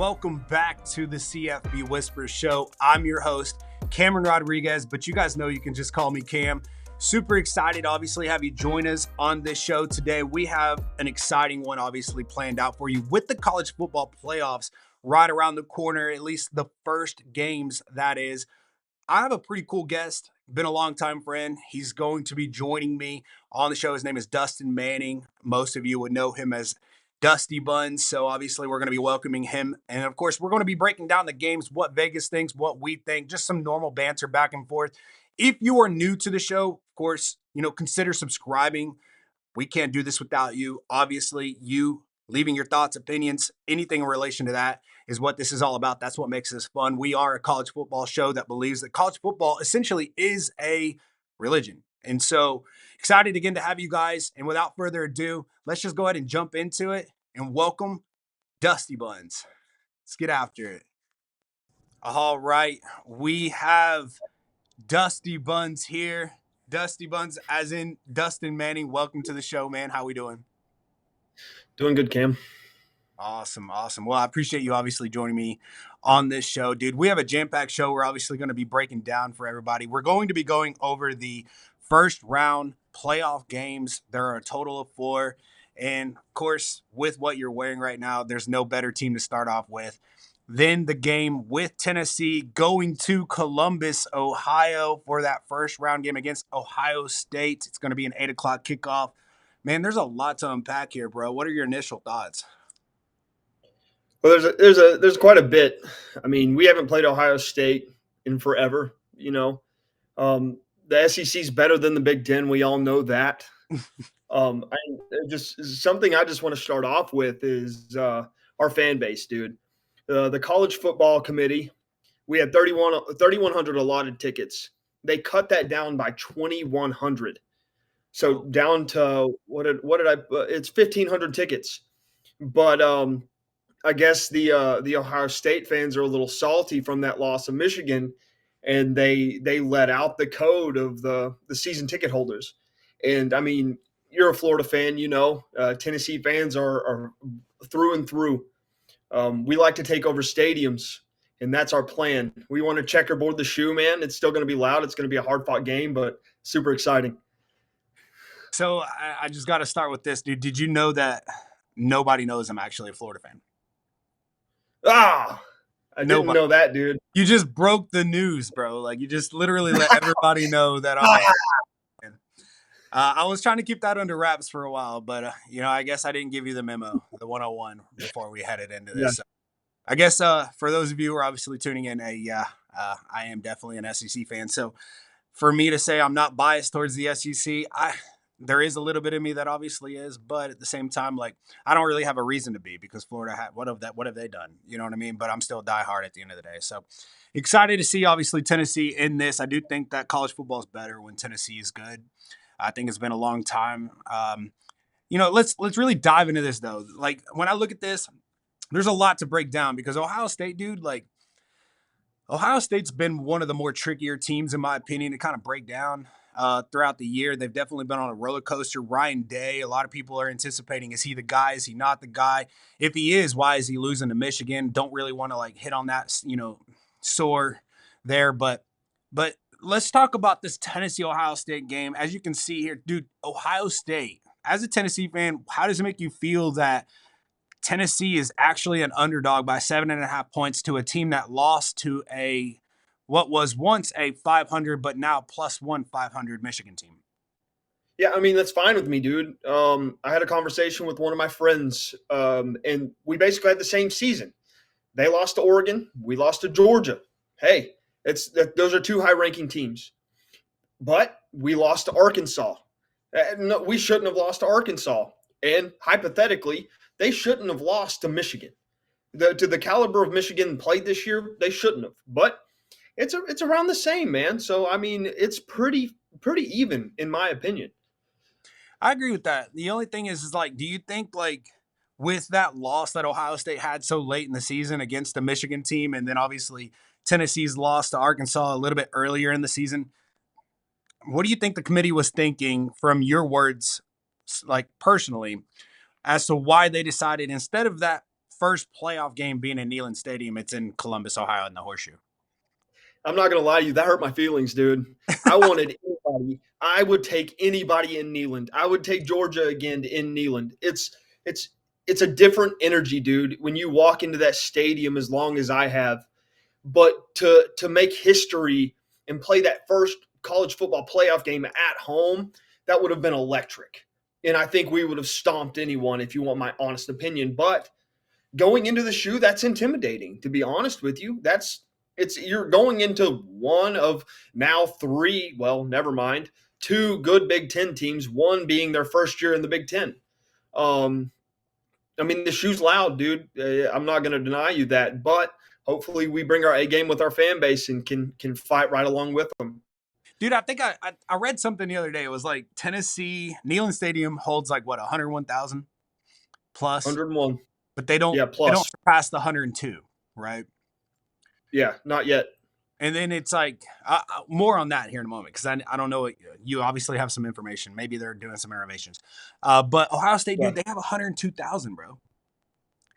welcome back to the CFB Whispers Show. I'm your host, Cameron Rodriguez, but you guys know you can just call me Cam. Super excited, obviously, have you join us on this show today. We have an exciting one, obviously, planned out for you with the college football playoffs right around the corner, at least the first games, that is. I have a pretty cool guest, been a long-time friend. He's going to be joining me on the show. His name is Dustin Manning. Most of you would know him as DustyBuns, so obviously we're going to be welcoming him. And, of course, we're going to be breaking down the games, what Vegas thinks, what we think, just some normal banter back and forth. If you are new to the show, of course, consider subscribing. We can't do this without you. Obviously, you leaving your thoughts, opinions, anything in relation to that is what this is all about. That's what makes this fun. We are a college football show that believes that college football essentially is a religion. And so excited again to have you guys. And without further ado, let's just go ahead and jump into it and welcome DustyBuns. Let's get after it. All right. We have DustyBuns here. DustyBuns, as in Dustin Manning. Welcome to the show, man. How we doing? Doing good, Cam. Awesome. Well, I appreciate you obviously joining me on this show, dude. We have a jam-packed show we're obviously going to be breaking down for everybody. We're going to be going over the first round playoff games. There are a total of 4. And, of course, with what you're wearing right now, there's no better team to start off with than the game with Tennessee going to Columbus, Ohio for that first round game against Ohio State. It's going to be an 8 o'clock kickoff. Man, there's a lot to unpack here, bro. What are your initial thoughts? Well, there's quite a bit. I mean, we haven't played Ohio State in forever. The SEC is better than the Big Ten. We all know that. Something I just want to start off with is our fan base, dude. The college football committee, we had 3,100 allotted tickets. They cut that down by 2,100. So down to it's 1,500 tickets. But I guess the Ohio State fans are a little salty from that loss of Michigan, and they let out the code of the season ticket holders. And I mean, you're a Florida fan, Tennessee fans are through and through. We like to take over stadiums, and that's our plan. We want to checkerboard the shoe, man. It's still going to be loud. It's going to be a hard-fought game, but super exciting. So I just got to start with this, dude. Did you know that nobody knows I'm actually a Florida fan? I didn't know that, dude. You just broke the news, bro. Like, you just literally let everybody know that I'm a fan. I was trying to keep that under wraps for a while, but, I guess I didn't give you the memo, the 101, before we headed into this. Yeah. So I guess for those of you who are obviously tuning in, I am definitely an SEC fan. So for me to say I'm not biased towards the SEC, there is a little bit of me that obviously is, but at the same time, like, I don't really have a reason to be, because Florida what have they done? You know what I mean? But I'm still diehard at the end of the day. So excited to see obviously Tennessee in this. I do think that college football is better when Tennessee is good. I think it's been a long time. Let's really dive into this though. Like, when I look at this, there's a lot to break down, because Ohio State, dude, like, Ohio State's been one of the more trickier teams, in my opinion, to kind of break down throughout the year. They've definitely been on a roller coaster. Ryan Day, a lot of people are anticipating, is he the guy? Is he not the guy? If he is, why is he losing to Michigan? Don't really want to hit on that, sore there. But let's talk about this Tennessee-Ohio State game. As you can see here, dude, Ohio State, as a Tennessee fan, how does it make you feel that Tennessee is actually an underdog by 7.5 points to a team that lost to what was once a 500 but now +1 500 Michigan team? Yeah, I mean, that's fine with me, dude. I had a conversation with one of my friends, and we basically had the same season. They lost to Oregon. We lost to Georgia. Hey, those are 2 high-ranking teams. But we lost to Arkansas. No, we shouldn't have lost to Arkansas. And hypothetically, they shouldn't have lost to Michigan. To the caliber of Michigan played this year, they shouldn't have. But it's around the same, man. So, I mean, it's pretty even, in my opinion. I agree with that. The only thing is like, do you think, like, with that loss that Ohio State had so late in the season against the Michigan team, and then obviously Tennessee's loss to Arkansas a little bit earlier in the season, what do you think the committee was thinking, from your words, like, personally, as to why they decided, instead of that first playoff game being in Neyland Stadium. It's in Columbus, Ohio, in the Horseshoe. I'm not gonna lie to you, that hurt my feelings, dude. I wanted anybody. I would take anybody in Neyland. I would take Georgia again in Neyland. It's it's a different energy, dude, when you walk into that stadium as long as I have. But to make history and play that first college football playoff game at home, that would have been electric. And I think we would have stomped anyone, if you want my honest opinion. But going into the shoe, that's intimidating, to be honest with you. It's you're going into one of now three, well, never mind, two good Big Ten teams, one being their first year in the Big Ten. Um, I mean, the shoe's loud, dude. I'm not going to deny you that, but hopefully we bring our A game with our fan base and can fight right along with them. Dude, I think I read something the other day. It was like Tennessee Neyland Stadium holds like what 101,000 plus, 101. but they don't Yeah, they don't plus. surpass the 102, right? Yeah, not yet. And then it's like more on that here in a moment because I don't know. You obviously have some information. Maybe they're doing some renovations. But Ohio State, Yeah. dude, they have 102,000, bro.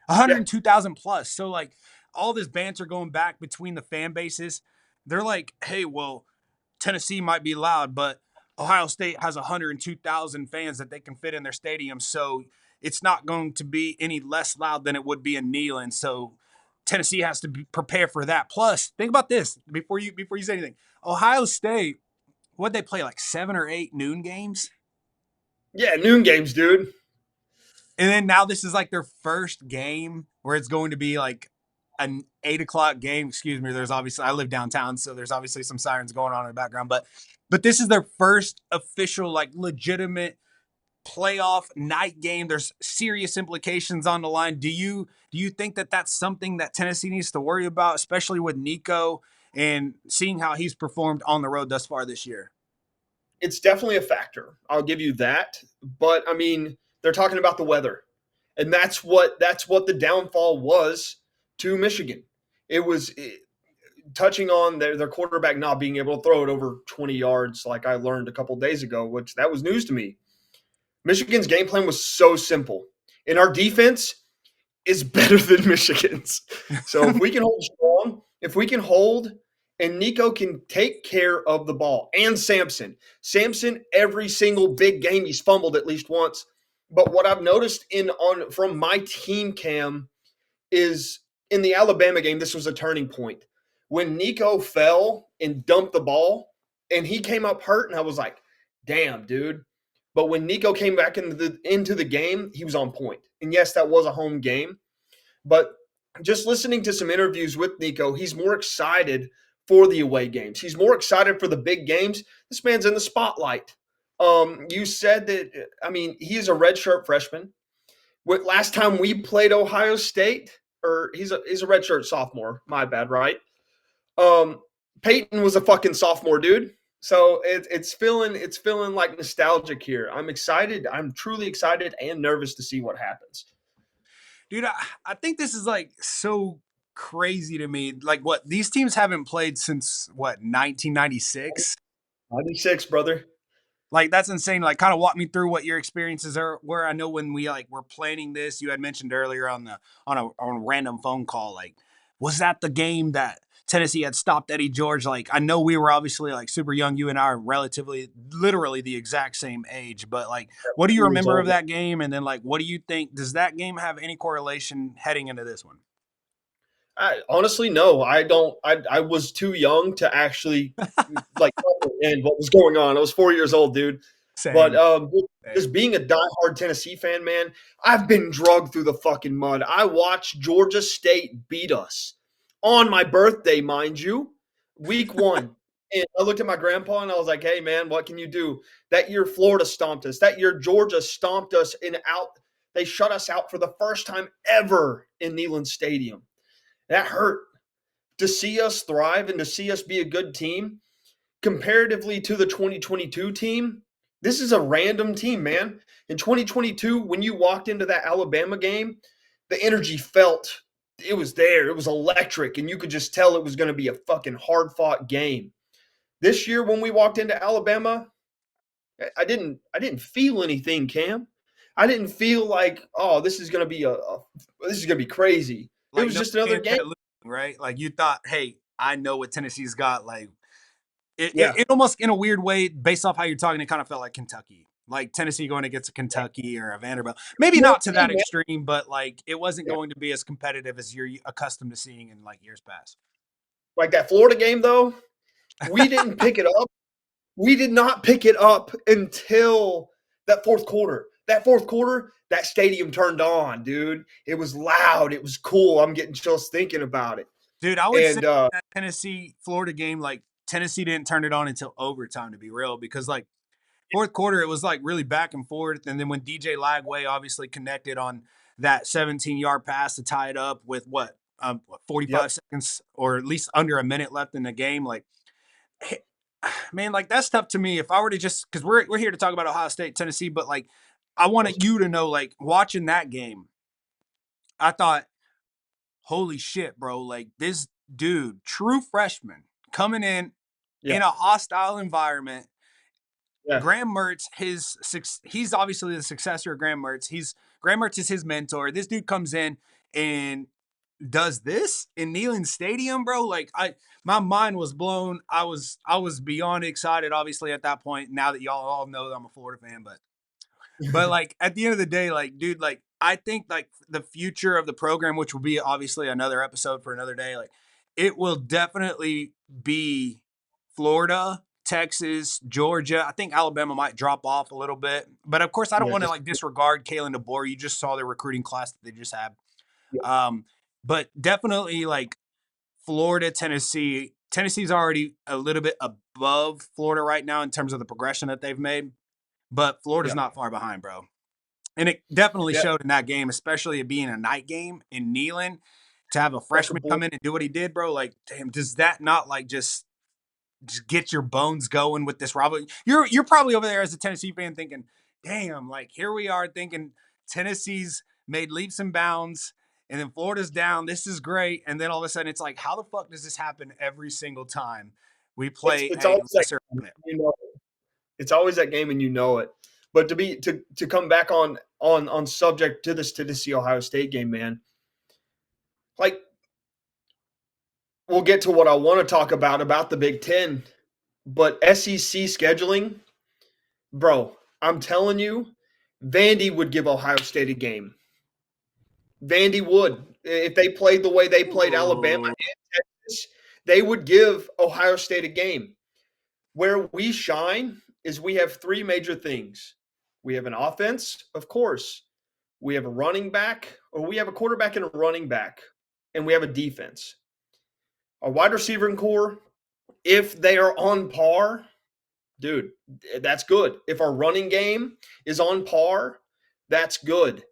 Yeah. 102,000 plus. So like all this banter going back between the fan bases, they're like, hey, well, Tennessee might be loud, but Ohio State has 102,000 fans that they can fit in their stadium. So it's not going to be any less loud than it would be in Neyland. So Tennessee has to prepare for that. Plus, think about this before you say anything. Ohio State, what they play like 7 or 8 noon games, Yeah, noon games, dude. and then now this is like their first game where it's going to be like an 8 o'clock game. Excuse me. There's obviously I live downtown, so there's obviously some sirens going on in the background. But this is their first official, like legitimate playoff night game. There's serious implications on the line. Do you think that that's something that Tennessee needs to worry about, especially with Nico and seeing how he's performed on the road thus far this year? It's definitely a factor. I'll give you that. But I mean, they're talking about the weather. And that's what the downfall was to Michigan. It was touching on their quarterback not being able to throw it over 20 yards, like I learned a couple days ago, which that was news to me. Michigan's game plan was so simple, and our defense is better than Michigan's. So if we can hold strong, if we can hold, and Nico can take care of the ball, and Samson, every single big game he's fumbled at least once. But what I've noticed from my team cam is in the Alabama game, this was a turning point. When Nico fell and dumped the ball, and he came up hurt, and I was like, damn, dude. But when Nico came back into the game, he was on point. And yes, that was a home game. But just listening to some interviews with Nico, he's more excited for the away games. He's more excited for the big games. This man's in the spotlight. You said that, I mean, he is a redshirt freshman. Last time we played Ohio State, or he's a redshirt sophomore. My bad, right? Peyton was a fucking sophomore, dude. So it's feeling like nostalgic here. I'm excited. I'm truly excited and nervous to see what happens. Dude, I think this is like so crazy to me. Like what these teams haven't played since what 1996. 96, brother. Like that's insane. Like kind of walk me through what your experiences are. Where I know when we like were planning this, you had mentioned earlier on a random phone call. Like, was that the game that Tennessee had stopped Eddie George? Like, I know we were obviously like super young. You and I are relatively, literally the exact same age. But like, what do you remember of that game? And then like, what do you think? Does that game have any correlation heading into this one? Honestly, no, I don't. I was too young to actually like understand what was going on. I was 4 years old, dude. But Same. just being a diehard Tennessee fan, man, I've been drugged through the fucking mud. I watched Georgia State beat us on my birthday, mind you, week 1. And I looked at my grandpa and I was like, "Hey, man, what can you do?" That year, Florida stomped us. That year, Georgia stomped us out. They shut us out for the first time ever in Neyland Stadium. That hurt. To see us thrive and to see us be a good team comparatively to the 2022 team, this is a random team, man. In 2022, when you walked into that Alabama game, the energy felt it was there. It was electric, and you could just tell it was going to be a fucking hard-fought game. This year, when we walked into Alabama, I didn't feel anything, Cam. I didn't feel like, oh, this is gonna be this is gonna be crazy. It Like was no just another chance game. at losing, right? Like you thought, hey, I know what Tennessee's got. Like Yeah, it almost in a weird way, based off how you're talking, it kind of felt like Kentucky. Like Tennessee going against a Kentucky or a Vanderbilt. Maybe you know not what to I mean, that man? extreme, but like it wasn't Yeah. going to be as competitive as you're accustomed to seeing in like years past. Like that Florida game, though, we didn't pick it up. We did not pick it up until that fourth quarter. That fourth quarter, that stadium turned on, dude. It was loud. It was cool. I'm getting chills thinking about it. Dude, I would say And that Tennessee Florida game, like Tennessee didn't turn it on until overtime, to be real, because like fourth quarter it was like really back and forth, and then when DJ Lagway obviously connected on that 17-yard pass to tie it up with what yep, 45 seconds or at least under a minute left in the game, like man, like that's tough to me. If I were to just because we're here to talk about Ohio State, Tennessee, but like I wanted you to know, like watching that game, I thought, holy shit, bro, like this dude, true freshman, coming yeah, in a hostile environment. yeah. Graham Mertz, he's obviously the successor of Graham Mertz. Graham Mertz is his mentor. This dude comes in and does this in Neyland Stadium, bro. Like my mind was blown. I was beyond excited, obviously, at that point. Now that y'all all know that I'm a Florida fan, but like at the end of the day, like dude, like I think like the future of the program, which will be obviously another episode for another day, like it will definitely be Florida, Texas, Georgia. I think Alabama might drop off a little bit, but of course I don't Yeah, want to just like disregard Kalen DeBoer. You just saw the recruiting class that they just had. yeah, Um, but definitely like Florida, Tennessee. Tennessee's already a little bit above Florida right now in terms of the progression that they've made, but Florida's yeah, not far behind, bro. And it definitely yeah. showed in that game, especially it being a night game in Neyland, to have a Sucker freshman boy. come in and do what he did, bro. Like, damn, does that not like just get your bones going with this rivalry? You're probably over there as a Tennessee fan thinking, damn, like here we are thinking Tennessee's made leaps and bounds, and then Florida's down. This is great, and then all of a sudden it's like, how the fuck does this happen every single time we play It's a always that lesser game, opponent? you know. It's always that game, and you know it. But to come back on subject to this Tennessee Ohio State game, man. Like we'll get to what I want to talk about the Big Ten, but SEC scheduling, bro. I'm telling you, Vandy would give Ohio State a game. Vandy would if they played the way they played Alabama Ooh. and Texas. They would give Ohio State a game. Where we shine is we have three major things. We have an offense, of course. We have a running back, or we have a quarterback and a running back, and we have a defense. A wide receiver and core, if they are on par, dude, that's good. If our running game is on par, that's good.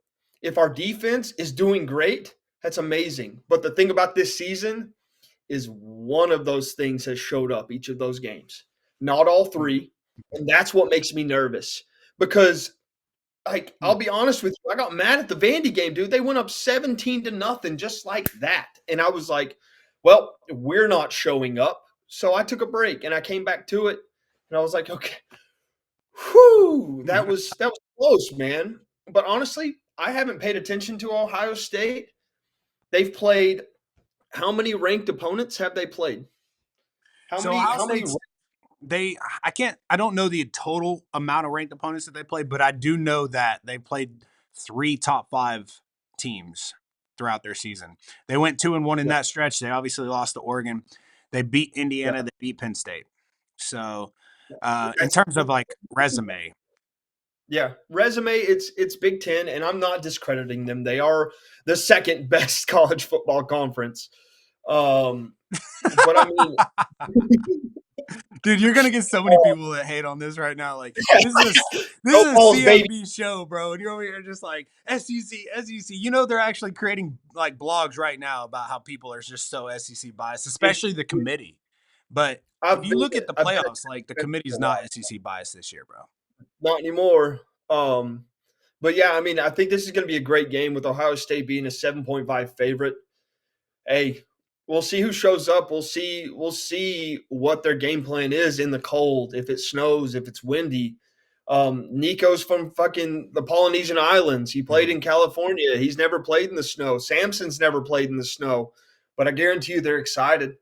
If our defense is doing great, that's amazing. But the thing about this season is one of those things has showed up each of those games, not all three. And that's what makes me nervous because, like, I'll be honest with you, I got mad at the Vandy game, dude. They went up 17-0 just like that. And I was like, well, we're not showing up. So I took a break and I came back to it. And I was like, okay, whew, that was close, man. But honestly, I haven't paid attention to Ohio State. They've played how many ranked opponents have they played? How So many Ohio how many State's they I don't know the total amount of ranked opponents that they played, but I do know that they played three top five teams throughout their season. They went 2-1 in yeah, that stretch. They obviously lost to Oregon. They beat yeah. Indiana, they beat Penn State. So in That's terms of like resume. yeah. Resume, it's Big Ten, and I'm not discrediting them. They are the second best college football conference. Um, but I mean, Dude, you're gonna get so many people that hate on this right now. Like this go is a balls, baby. CFB show, bro, and you're over here just like SEC, SEC. You know they're actually creating like blogs right now about how people are just so SEC biased, It's especially the committee. But if I've you been look at the I've been playoffs, like the a committee's while. not SEC biased this year, bro. Not anymore. But yeah, I mean, I think this is going to be a great game with Ohio State being a 7.5 favorite. Hey, we'll see who shows up. We'll see what their game plan is in the cold. If it snows, if it's windy, Nico's from fucking the Polynesian Islands. He played Mhm. in California. He's never played in the snow. Samson's never played in the snow, but I guarantee you they're excited.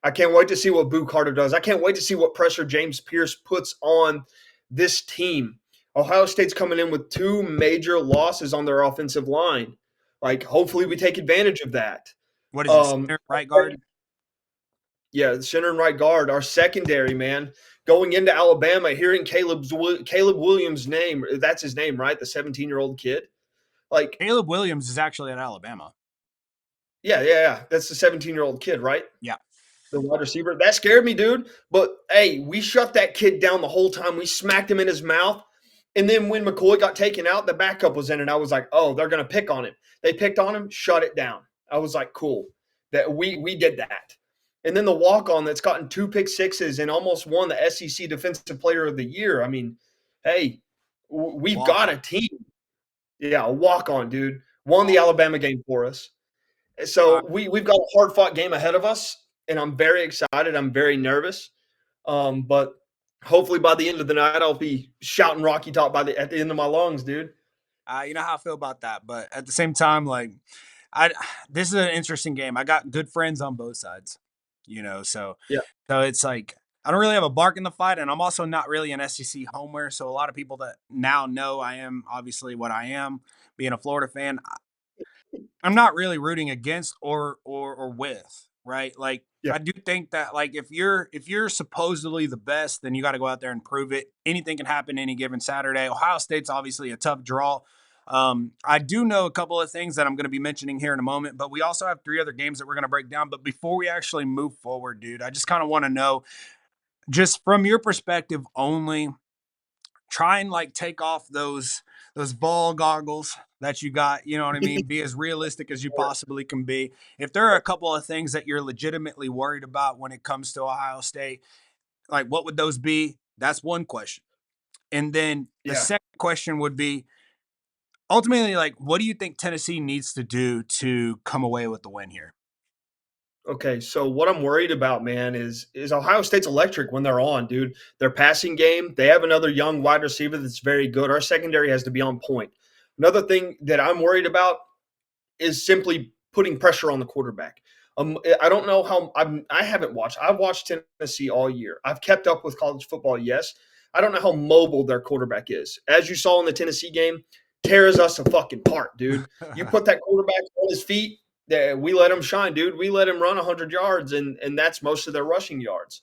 I can't wait to see what Boo Carter does. I can't wait to see what pressure James Pierce puts on this team. Ohio State's coming in with two major losses on their offensive line. Like, hopefully, we take advantage of that. What is it? Um, Center, right guard? yeah, the center and right guard, our secondary, man. Going into Alabama, hearing Caleb Williams' name, that's his name, right? The 17-year-old kid. Like, Caleb Williams is actually at Alabama. yeah. That's the 17-year-old kid, right? Yeah. The wide receiver. That scared me, dude. But hey, we shut that kid down the whole time. We smacked him in his mouth. And then when McCoy got taken out, the backup was in, and I was like, oh, they're gonna pick on him. They picked on him, shut it down. I was like, cool. That we did that. And then the walk-on that's gotten 2 pick-sixes and almost won the SEC Defensive Player of the Year. I mean, hey, we've Walk got on. a team. Yeah, a walk-on, dude. Won the Walk. Alabama game for us. Uh, So we've got a hard fought game ahead of us, and I'm very excited. I'm very nervous, but hopefully by the end of the night, I'll be shouting Rocky Top at the end of my lungs, dude. you know how I feel about that, but at the same time, like, I this is an interesting game. I got good friends on both sides, so Yeah, it's like I don't really have a bark in the fight, and I'm also not really an SEC homer. So a lot of people that now know I am obviously what I am, being a Florida fan. I'm not really rooting against or with, right? Like yeah, I do think that like if you're supposedly the best, then you got to go out there and prove it. Anything can happen any given Saturday. Ohio State's obviously a tough draw. I do know a couple of things that I'm going to be mentioning here in a moment, but we also have 3 other games that we're going to break down. But before we actually move forward, dude, I just kind of want to know, just from your perspective only, try and like take off those ball goggles that you got, you know what I mean? Be as realistic as you possibly can be. If there are a couple of things that you're legitimately worried about when it comes to Ohio State, like what would those be? That's one question. And then the yeah. second question would be ultimately like what do you think Tennessee needs to do to come away with the win here? Okay, so what I'm worried about, man, is Ohio State's electric when they're on, dude. Their passing game, they have another young wide receiver that's very good. Our secondary has to be on point. Another thing that I'm worried about is simply putting pressure on the quarterback. I don't know how I haven't watched. I've watched Tennessee all year. I've kept up with college football. Yes, I don't know how mobile their quarterback is. As you saw in the Tennessee game, tears us a fucking part, dude. You put that quarterback on his feet. We let him shine, dude. We let him run 100 yards, and that's most of their rushing yards.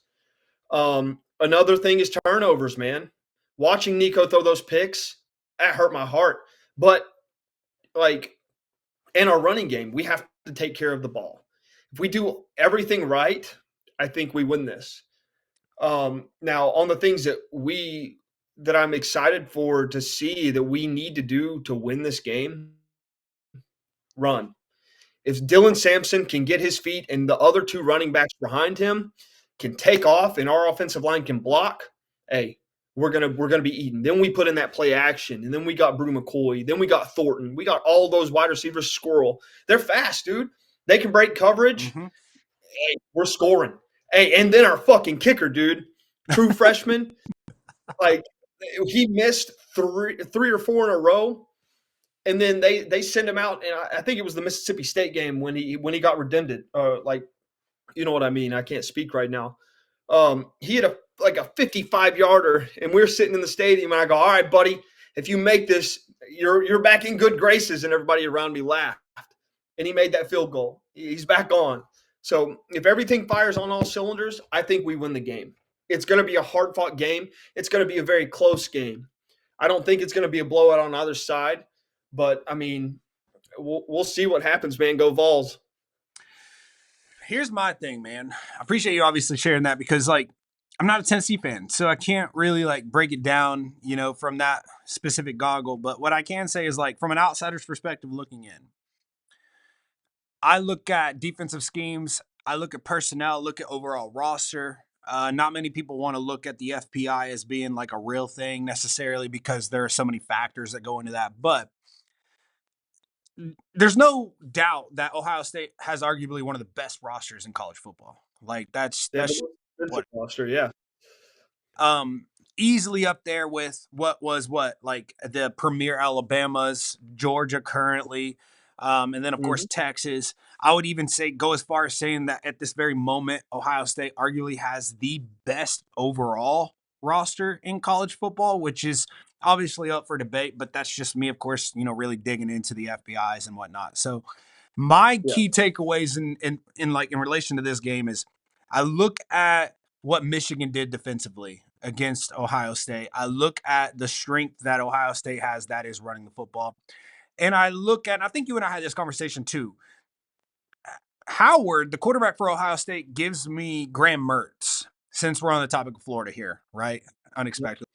Another thing is turnovers, man. Watching Nico throw those picks, that hurt my heart. But like in our running game, we have to take care of the ball. If we do everything right, I think we win this. Now, on the things that I'm excited for to see that we need to do to win this game, run. If Dylan Sampson can get his feet and the other two running backs behind him can take off and our offensive line can block, hey, we're gonna be eating. Then we put in that play action, and then we got Brew McCoy, then we got Thornton, we got all those wide receivers. Squirrel, they're fast, dude. They can break coverage. Mm-hmm. Hey, we're scoring. Hey, and then our fucking kicker, dude, true freshman, like he missed three or four in a row, and then they send him out, and I think it was the Mississippi State game when he got redempted. Like, you know what I mean? I can't speak right now. He had a 55 yarder, and we were sitting in the stadium, and I go, "All right, buddy, if you make this, you're back in good graces." And everybody around me laughed, and he made that field goal. He's back on. So if everything fires on all cylinders, I think we win the game. It's going to be a hard fought game. It's going to be a very close game. I don't think it's going to be a blowout on either side, but I mean, we'll see what happens, man. Go Vols. Here's my thing, man. I appreciate you obviously sharing that because like I'm not a Tennessee fan, so I can't really like break it down, from that specific goggle. But what I can say is like from an outsider's perspective looking in, I look at defensive schemes, I look at personnel, look at overall roster. Not many people want to look at the FPI as being like a real thing necessarily because there are so many factors that go into that. But there's no doubt that Ohio State has arguably one of the best rosters in college football. Like that's They have that's a what. roster, yeah. easily up there with like the premier Alabamas, Georgia currently, and then of course Mhm. Texas. I would even say go as far as saying that at this very moment, Ohio State arguably has the best overall roster in college football, which is obviously up for debate. But that's just me, of course, really digging into the FBI's and whatnot. So my Yeah. key takeaways in like in relation to this game is I look at what Michigan did defensively against Ohio State. I look at the strength that Ohio State has, that is running the football. And I think you and I had this conversation too. Howard, the quarterback for Ohio State, gives me Graham Mertz, since we're on the topic of Florida here, right? Unexpectedly.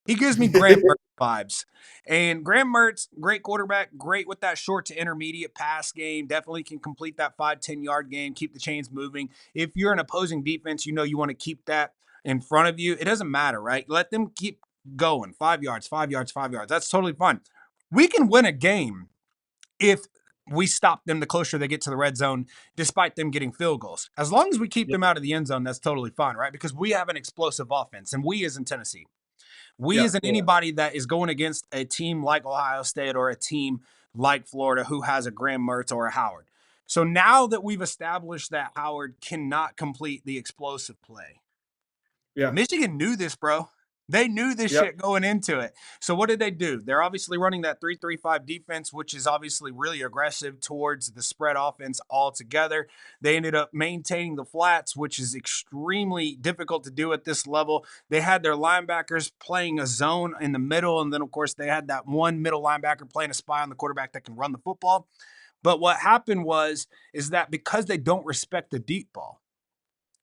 He gives me Graham Mertz vibes. And Graham Mertz, great quarterback, great with that short to intermediate pass game. Definitely can complete that 5-10 yard game, keep the chains moving. If you're an opposing defense, you want to keep that in front of you. It doesn't matter, right? Let them keep going. 5 yards, 5 yards, 5 yards. That's totally fine. We can win a game if we stop them the closer they get to the red zone, despite them getting field goals. As long as we keep Yep. them out of the end zone, that's totally fine, right? Because we have an explosive offense, and we as in Tennessee. We Yeah. isn't anybody that is going against a team like Ohio State or a team like Florida who has a Graham Mertz or a Howard. So now that we've established that Howard cannot complete the explosive play, Yeah. Michigan knew this, bro. They knew this Yep. shit going into it. So what did they do? They're obviously running that 3-3-5 defense, which is obviously really aggressive towards the spread offense altogether. They ended up maintaining the flats, which is extremely difficult to do at this level. They had their linebackers playing a zone in the middle, and then of course they had that one middle linebacker playing a spy on the quarterback that can run the football. But what happened is that because they don't respect the deep ball,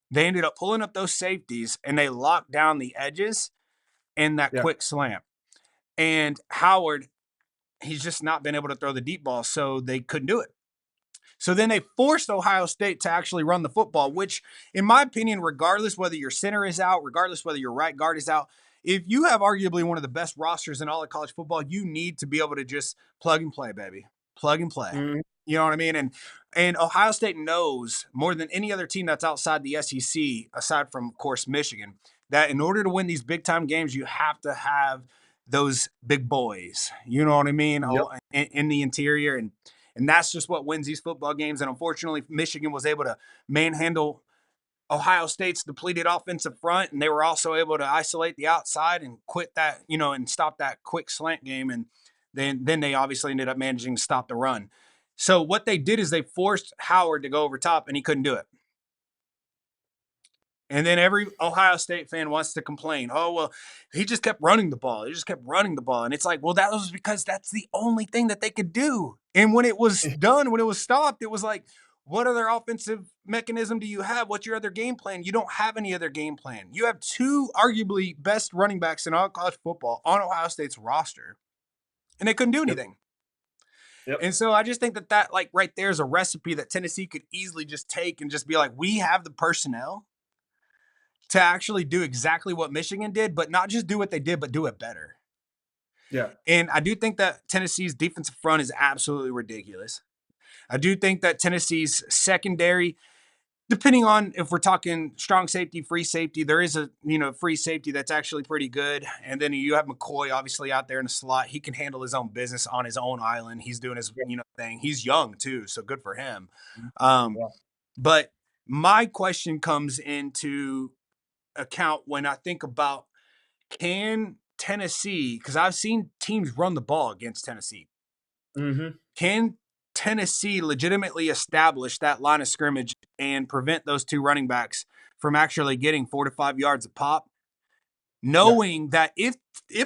they ended up pulling up those safeties and they locked down the edges in that Yeah. quick slant. And Howard, he's just not been able to throw the deep ball, so they couldn't do it. So then they forced Ohio State to actually run the football, which, in my opinion, regardless whether your center is out, regardless whether your right guard is out, if you have arguably one of the best rosters in all of college football, you need to be able to just plug and play, baby. Plug and play. Mhm. You know what I mean? And Ohio State knows more than any other team that's outside the SEC, aside from, of course, Michigan, that in order to win these big time games, you have to have those big boys. You know what I mean? Yep. In the interior, and that's just what wins these football games. And unfortunately, Michigan was able to manhandle Ohio State's depleted offensive front, and they were also able to isolate the outside and quit that, and stop that quick slant game. And then they obviously ended up managing to stop the run. So what they did is they forced Howard to go over top, and he couldn't do it. And then every Ohio State fan wants to complain. Oh, well, he just kept running the ball. He just kept running the ball. And it's like, well, that was because that's the only thing that they could do. And when it was done, when it was stopped, it was like, what other offensive mechanism do you have? What's your other game plan? You don't have any other game plan. You have two arguably best running backs in all college football on Ohio State's roster, and they couldn't do Yep. anything. Yep. And so I just think that like right there is a recipe that Tennessee could easily just take and just be like, we have the personnel to actually do exactly what Michigan did, but not just do what they did, but do it better. Yeah. And I do think that Tennessee's defensive front is absolutely ridiculous. I do think that Tennessee's secondary, depending on if we're talking strong safety, free safety, there is a free safety that's actually pretty good. And then you have McCoy obviously out there in the slot. He can handle his own business on his own island. He's doing his thing. He's young too, so good for him. Yeah. But my question comes into account when I think about, can Tennessee, because I've seen teams run the ball against Tennessee, Mhm. can Tennessee legitimately establish that line of scrimmage and prevent those two running backs from actually getting 4 to 5 yards a pop? Yeah. Knowing that if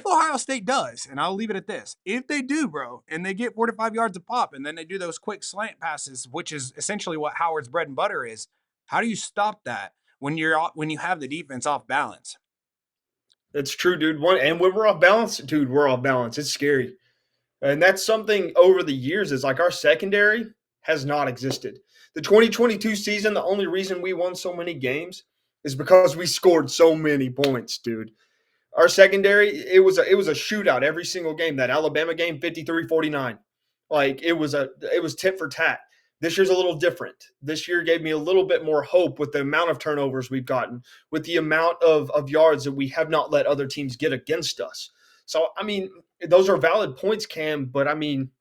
Ohio State does, and I'll leave it at this, if they do, bro, and they get 4 to 5 yards a pop, and then they do those quick slant passes, which is essentially what Howard's bread and butter is, how do you stop that when you have the defense off balance? It's true, dude. And when we're off balance, dude, we're off balance. It's scary. And that's something over the years is like our secondary has not existed. The 2022 season, the only reason we won so many games is because we scored so many points, dude. Our secondary, it was a shootout every single game. That Alabama game, 53-49. Like it was tit for tat. This year's a little different. This year gave me a little bit more hope with the amount of turnovers we've gotten, with the amount of yards that we have not let other teams get against us. So, I mean, those are valid points, Cam, but I mean,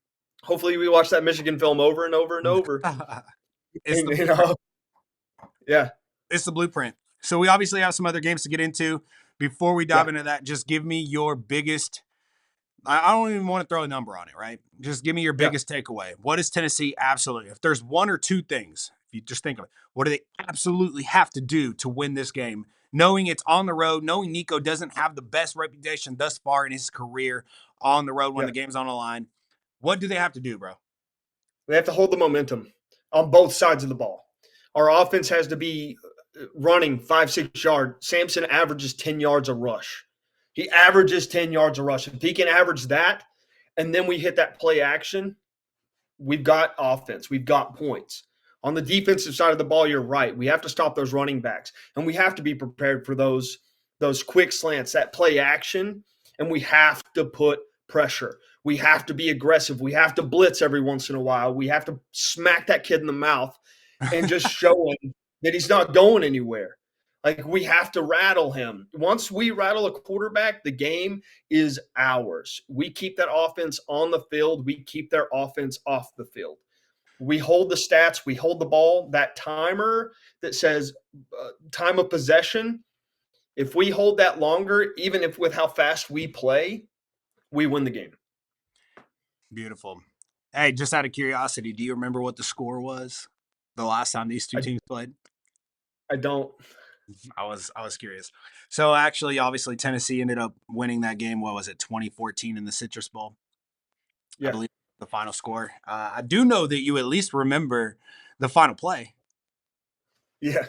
hopefully we watch that Michigan film over and over and over. It's And, the you blueprint. know, yeah, It's the blueprint. So we obviously have some other games to get into. Before we dive yeah, into that, just give me your biggest. I don't even want to throw a number on it, right? Just give me your yeah. biggest takeaway. What is Tennessee absolutely? If there's one or two things, if you just think of it, what do they absolutely have to do to win this game? Knowing it's on the road, knowing Nico doesn't have the best reputation thus far in his career on the road when Yeah. the game's on the line. What do they have to do, bro? They have to hold the momentum on both sides of the ball. Our offense has to be running 5, 6 yard. Samson averages 10 yards a rush. He averages 10 yards a rush. If he can average that, and then we hit that play action, we've got offense. We've got points. On the defensive side of the ball, you're right. We have to stop those running backs, and we have to be prepared for those quick slants, that play action, and we have to put pressure. We have to be aggressive. We have to blitz every once in a while. We have to smack that kid in the mouth and just show him that he's not going anywhere. Like, we have to rattle him. Once we rattle a quarterback, the game is ours. We keep that offense on the field. We keep their offense off the field. We hold the stats. We hold the ball. That timer that says time of possession, if we hold that longer, even if with how fast we play, we win the game. Beautiful. Hey, just out of curiosity, do you remember what the score was the last time these two I, teams played? I don't. I was curious. So actually, obviously, Tennessee ended up winning that game. What was it, 2014 in the Citrus Bowl? I Yeah, believe the final score. I do know that you at least remember the final play, yeah,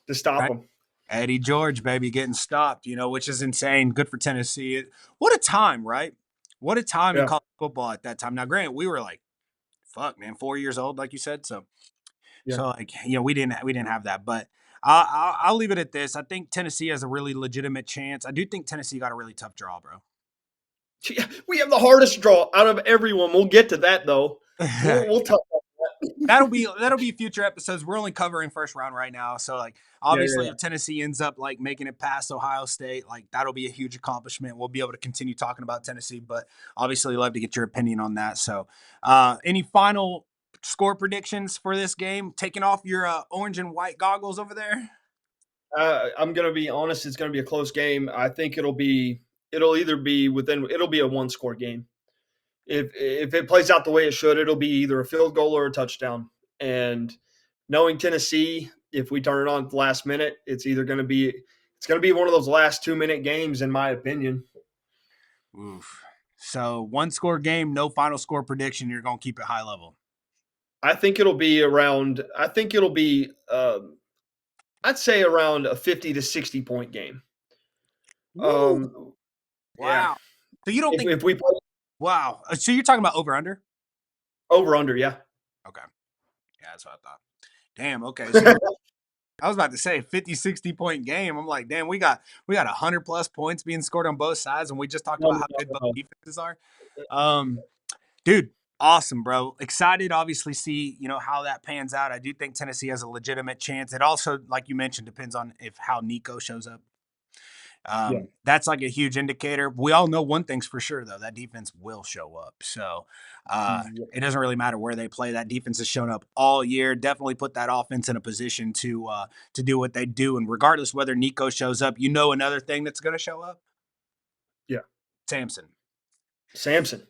to stop right? them. Eddie George, baby, getting stopped. Which is insane. Good for Tennessee. What a time, right? What a time in Yeah, college football at that time. Now, granted, we were like, fuck, man, 4 years old, like you said. So yeah. So like we didn't have that, but I'll leave it at this. I think Tennessee has a really legitimate chance. I do think Tennessee got a really tough draw, bro. We have the hardest draw out of everyone. We'll get to that though. We'll talk about that'll that. be that'll be future episodes. We're only covering first round right now, so like Yeah, obviously yeah, if Tennessee ends up like making it past Ohio State, like that'll be a huge accomplishment. We'll be able to continue talking about Tennessee, but obviously love to get your opinion on that. So, any final score predictions for this game? Taking off your orange and white goggles over there. I'm gonna be honest. It's gonna be a close game. I think it'll be a one score game. If it plays out the way it should, it'll be either a field goal or a touchdown. And knowing Tennessee, if we turn it on at the last minute, it's gonna be one of those last 2 minute games, in my opinion. Oof. So one score game, no final score prediction. You're gonna keep it high level. I think it'll be around. I think it'll be. I'd say around a 50 to 60 point game. Woo! Um, yeah. Wow. So you don't think? If we play Wow. So you're talking about over under? over under, yeah. Okay. Yeah, that's what I thought. Damn. Okay. So you're. I was about to say 50, 60 point game. I'm like, damn, we got 100 plus points being scored on both sides, and we just talked No, about no, how no, good both no. defenses are. Um, Dude, awesome, bro. Excited, obviously, see how that pans out. I do think Tennessee has a legitimate chance. It also, like you mentioned, depends on if how Nico shows up. Yeah. That's like a huge indicator. We all know one thing's for sure, though, that defense will show up. So Yeah. it doesn't really matter where they play. That defense has shown up all year. Definitely put that offense in a position to do what they do. And regardless whether Nico shows up, another thing that's going to show up, Yeah. Samson. Samson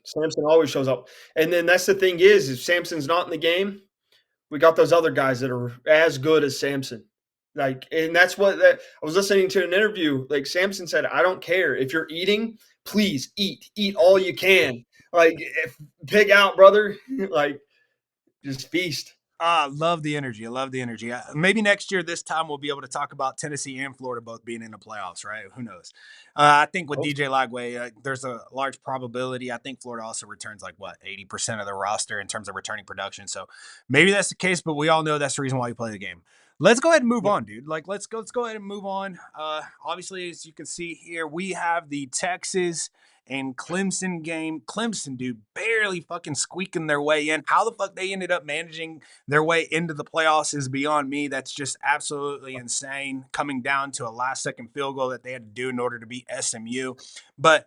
always shows up. And then that's the thing is if Samson's not in the game, we got those other guys that are as good as Samson. Like, and that's what I was listening to an interview. Like Samson said, I don't care if you're eating, please eat all you can. Like, if, pig out, brother. Like, just feast. Love the energy. I love the energy. Maybe next year, this time, we'll be able to talk about Tennessee and Florida both being in the playoffs, right? Who knows? I think with Oh, DJ Lagway, there's a large probability. I think Florida also returns like what 80% of the roster in terms of returning production. So maybe that's the case, but we all know that's the reason why you play the game. Let's go ahead and move yeah, on, dude. Like, let's go ahead and move on. Obviously, as you can see here, we have the Texas And Clemson, dude, barely fucking squeaking their way in. How the fuck they ended up managing their way into the playoffs is beyond me. That's just absolutely insane, coming down to a last-second field goal that they had to do in order to beat SMU. But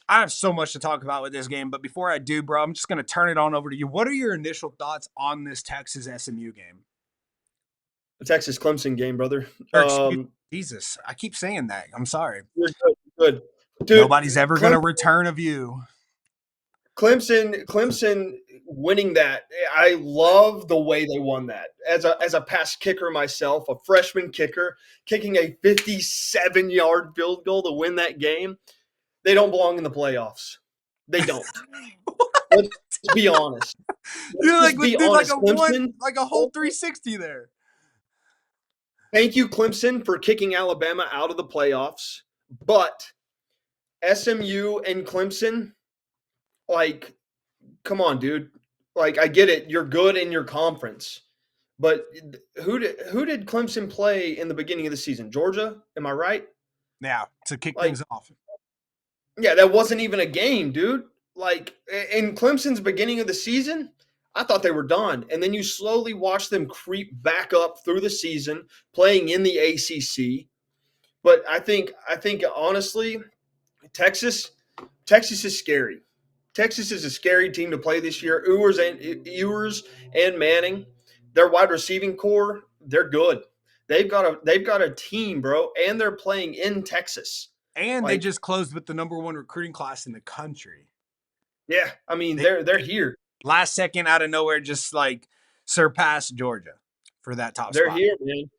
I have so much to talk about with this game. But before I do, bro, I'm just going to turn it on over to you. What are your initial thoughts on this Texas SMU game? The Texas Clemson game, brother. Or excuse Jesus, I keep saying that. I'm sorry. You're good, good. Dude, Nobody's ever going to return a view. Clemson winning that. I love the way they won that. As a past kicker myself, a freshman kicker kicking a 57-yard field goal to win that game. They don't belong in the playoffs. They don't. Let's be honest. You're Let's like, be dude, honest. Clemson, like a whole 360 there. thank you, Clemson, for kicking Alabama out of the playoffs. But SMU and Clemson, like, come on, dude. Like, I get it. You're good in your conference. But who did Clemson play in the beginning of the season? Georgia? Am I right? Yeah, to kick Like, things off. yeah, that wasn't even a game, dude. Like, in Clemson's beginning of the season, I thought they were done. And then you slowly watch them creep back up through the season, playing in the ACC. But I think honestly, Texas is scary. Texas is a scary team to play this year. Ewers and Manning, their wide receiving core, they're good. They've got a team, bro, and they're playing in Texas. And they Like, just closed with the #1 recruiting class in the country. yeah, I mean They they're here. last second out of nowhere just like surpassed Georgia for that top They're spot. here, man.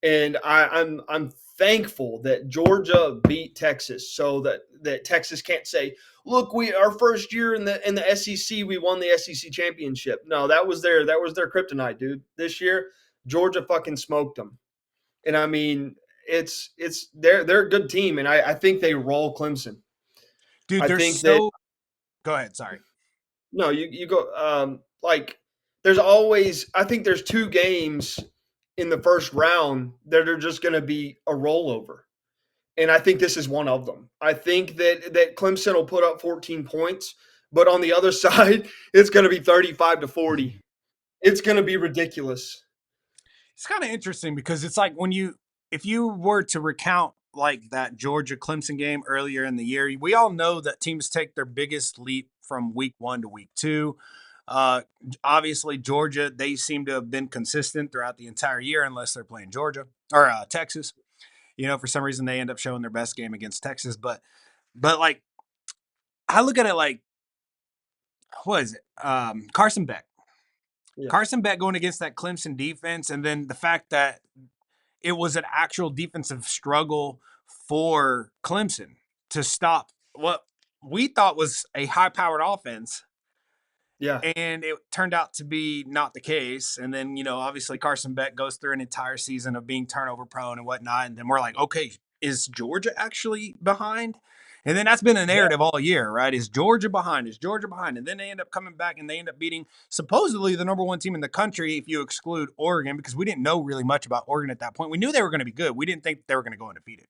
And I'm thankful that Georgia beat Texas, so that Texas can't say, "Look, our first year in the SEC, we won the SEC championship." No, that was their kryptonite, dude. This year, Georgia fucking smoked them, and I mean, they're a good team, and I think they roll Clemson. Dude, I they're think that so go ahead, sorry. no, you go like there's always I think there's two games in the first round that are just going to be a rollover. And I think this is one of them. I think that Clemson will put up 14 points, but on the other side, it's going to be 35-40. It's going to be ridiculous. It's kind of interesting because it's like if you were to recount like that Georgia Clemson game earlier in the year, we all know that teams take their biggest leap from week 1 to week 2. Uh, Obviously, Georgia, they seem to have been consistent throughout the entire year, unless they're playing Georgia or Texas. For some reason they end up showing their best game against Texas. But like, I look at it like, what is it? Carson Beck. Yeah. Carson Beck going against that Clemson defense, and then the fact that it was an actual defensive struggle for Clemson to stop what we thought was a high-powered offense, Yeah. and it turned out to be not the case. And then, obviously Carson Beck goes through an entire season of being turnover prone and whatnot, and then we're like, okay, is Georgia actually behind? And then that's been a narrative all year, right? Is Georgia behind? Is Georgia behind? And then they end up coming back and they end up beating supposedly the #1 team in the country if you exclude Oregon, because we didn't know really much about Oregon at that point. We knew they were going to be good. We didn't think they were going to go undefeated.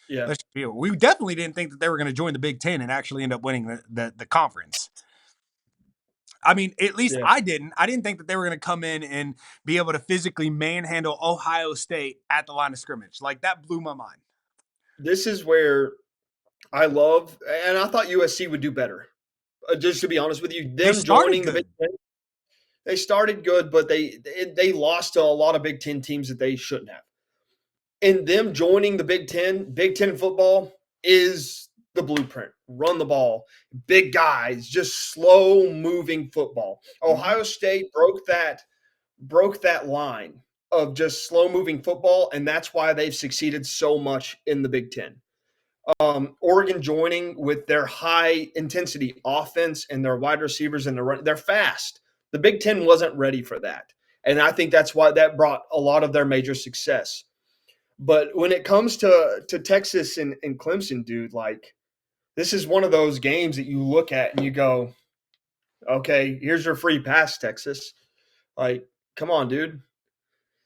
Yeah. Let's be real. We definitely didn't think that they were going to join the Big Ten and actually end up winning the conference. I mean, at least Yeah. I didn't. I didn't think that they were going to come in and be able to physically manhandle Ohio State at the line of scrimmage. Like, that blew my mind. This is where I love, and I thought USC would do better. Just to be honest with you, They them started joining the Big good. Ten, they started good, but they lost to a lot of Big Ten teams that they shouldn't have. And them joining the Big Ten football is the blueprint. Run the ball, big guys, just slow moving football. Ohio State broke that line of just slow moving football, and that's why they've succeeded so much in the Big Ten. Oregon joining with their high intensity offense and their wide receivers and they're fast. The Big Ten wasn't ready for that, and I think that's why that brought a lot of their major success. But when it comes to Texas and Clemson, dude, like this is one of those games that you look at and you go, okay, here's your free pass, Texas. Like, come on, dude.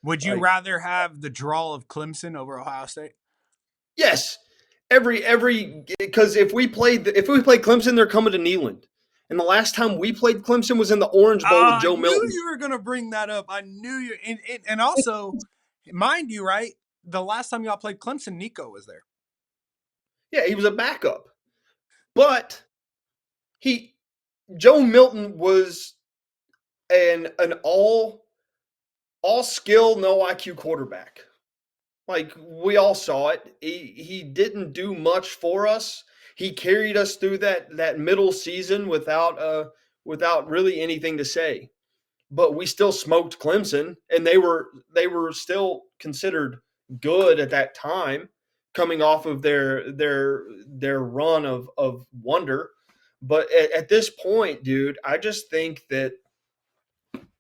Would you Like, rather have the draw of Clemson over Ohio State? yes. every because if we played Clemson, they're coming to Neyland. And the last time we played Clemson was in the Orange Bowl with I Joe knew Milton. you were gonna bring that up. I knew you, and also, mind you, right? The last time y'all played Clemson, Nico was there. Yeah, he was a backup, but he Joe Milton was an all skill, no IQ quarterback. Like we all saw it. He didn't do much for us. He carried us through that middle season without really anything to say. But we still smoked Clemson, and they were still considered good at that time, coming off of their run of wonder. But at this point, dude, I just think that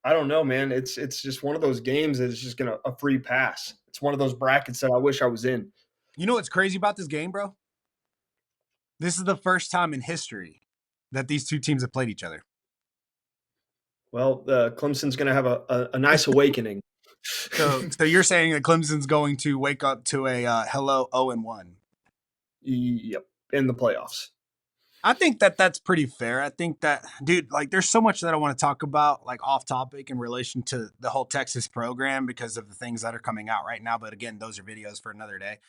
I don't know, man. It's just one of those games that is just gonna a free pass. It's one of those brackets that I wish I was in. You know what's crazy about this game, bro? This is the first time in history that these two teams have played each other. Well, Clemson's gonna have a nice awakening. So you're saying that Clemson's going to wake up to a hello 0-1. Yep, in the playoffs. I think that that's pretty fair. I think that, dude, like, there's so much that I want to talk about, like, off topic in relation to the whole Texas program because of the things that are coming out right now. But again, those are videos for another day.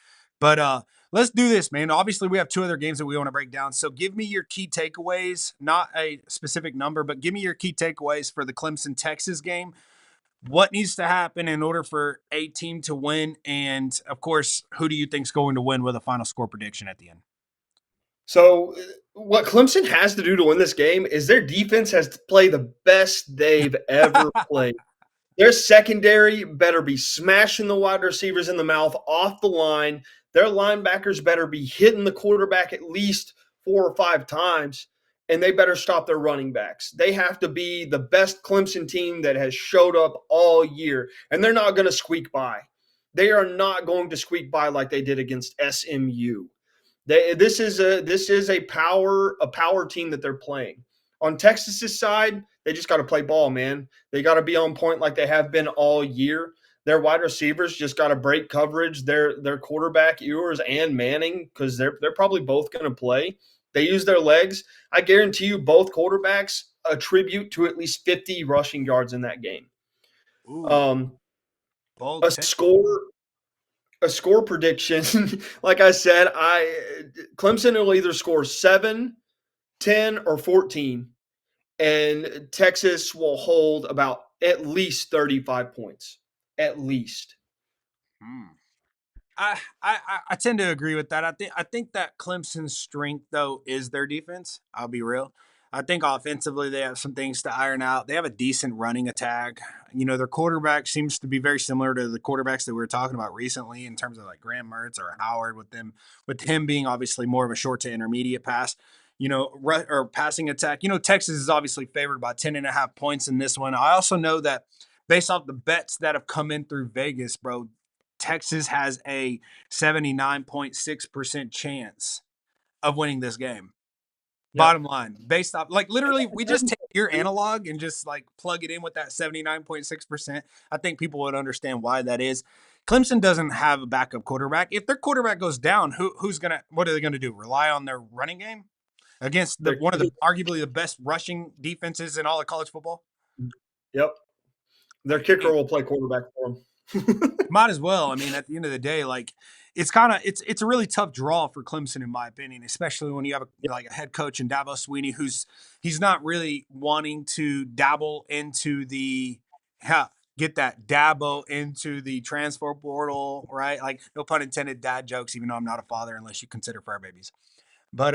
But let's do this, man. Obviously, we have two other games that we want to break down. So give me your key takeaways, not a specific number, but give me your key takeaways for the Clemson Texas game. What needs to happen in order for a team to win? And of course, who do you think is going to win with a final score prediction at the end? So, what Clemson has to do to win this game is their defense has to play the best they've ever played. Their secondary better be smashing the wide receivers in the mouth off the line. Their linebackers better be hitting the quarterback at least 4 or 5 times, and they better stop their running backs. They have to be the best Clemson team that has showed up all year, and they're not going to squeak by. They are not going to squeak by like they did against SMU. This is a power team that they're playing. On Texas's side, they just got to play ball, man. They got to be on point like they have been all year. Their wide receivers just got to break coverage. Their quarterback Ewers and Manning, because they're probably both going to play. They use their legs. I guarantee you, both quarterbacks attribute to at least 50 rushing yards in that game. Ooh, Um, bold a take. score a score prediction. Like I said, I Clemson will either score 7, 10, or 14, and Texas will hold about at least 35 points. At least. Hmm. I tend to agree with that. I think that Clemson's strength though is their defense. I'll be real. I think offensively they have some things to iron out. They have a decent running attack. You know, their quarterback seems to be very similar to the quarterbacks that we were talking about recently in terms of like Graham Mertz or Howard with him being obviously more of a short to intermediate pass. You know, or passing attack. You know, Texas is obviously favored by 10.5 points in this one. I also know that based off the bets that have come in through Vegas, bro, Texas has a 79.6% chance of winning this game. Yep. Bottom line, based off, like, literally, we just take your analog and just like plug it in with that 79.6%. I think people would understand why that is. Clemson doesn't have a backup quarterback. If their quarterback goes down, what are they gonna do? Rely on their running game against the They're, one of the arguably the best rushing defenses in all of college football? yep. Their Like, I kicker mean, will play quarterback for them. might as well. I mean, at the end of the day, like, it's a really tough draw for Clemson in my opinion, especially when you have like a head coach in Dabo Sweeney he's not really wanting to dabble into the ha, get that Dabo into the transfer portal, right? Like, no pun intended, dad jokes. Even though I'm not a father, unless you consider fur babies, but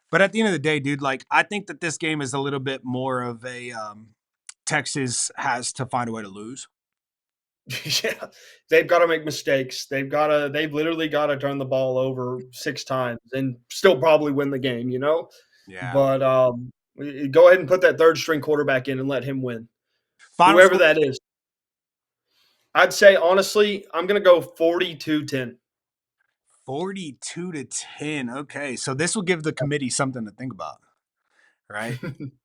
but at the end of the day, dude, like, I think that this game is a little bit more of a Texas has to find a way to lose. Yeah, they've got to make mistakes. They've literally got to turn the ball over 6 times and still probably win the game, you know? Yeah. But go ahead and put that third string quarterback in and let him win. Final Whoever score. that is. I'd say honestly, I'm going to go 42-10. 42-10. Okay. So this will give the committee something to think about, right?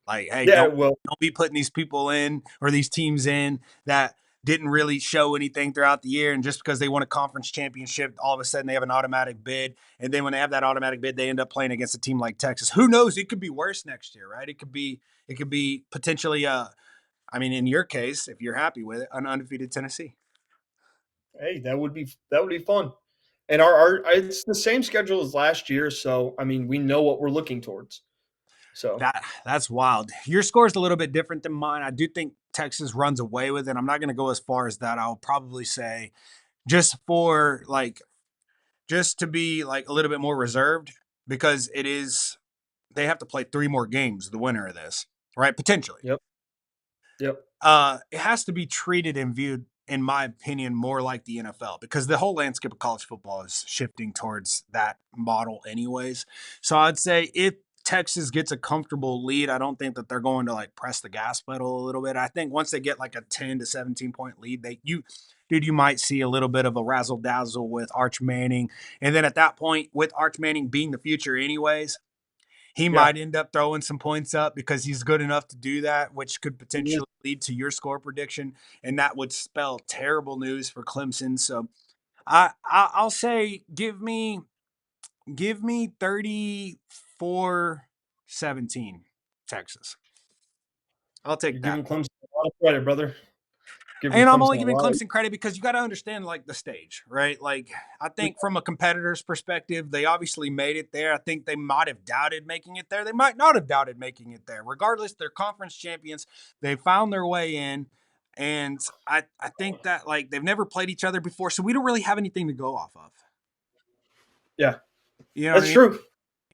Like, hey, Yeah, don't well, don't be putting these people in or these teams in that didn't really show anything throughout the year, and just because they won a conference championship, all of a sudden they have an automatic bid, and then when they have that automatic bid, they end up playing against a team like Texas. Who knows? It could be worse next year, right? It could be potentially I mean, in your case, if you're happy with it, an undefeated Tennessee. Hey, that would be fun. And our it's the same schedule as last year, so I mean we know what we're looking towards. So That's wild. Your score is a little bit different than mine. I do think Texas runs away with it. I'm not going to go as far as that. I'll probably say just for like just to be like a little bit more reserved because it is they have to play 3 more games, the winner of this, right? Potentially. yep, yep, It has to be treated and viewed, in my opinion, more like the NFL because the whole landscape of college football is shifting towards that model, anyways. So I'd say if Texas gets a comfortable lead, I don't think that they're going to like press the gas pedal a little bit. I think once they get like a 10 to 17 point lead, you might see a little bit of a razzle dazzle with Arch Manning. And then at that point, with Arch Manning being the future, anyways, he yeah. might end up throwing some points up because he's good enough to do that, which could Mhm. potentially lead to your score prediction, and that would spell terrible news for Clemson. So I'll say give me 34-17 Texas. I'll take You're that. giving Clemson a lot of credit, brother. Giving And I'm Clemson only a giving lot of Clemson credit because you got to understand like the stage, right? Like I think from a competitor's perspective, they obviously made it there. I think they might have doubted making it there. They might not have doubted making it there. Regardless, they're conference champions. They found their way in. And I think that like they've never played each other before, so we don't really have anything to go off of. yeah. You know what I That's mean? true.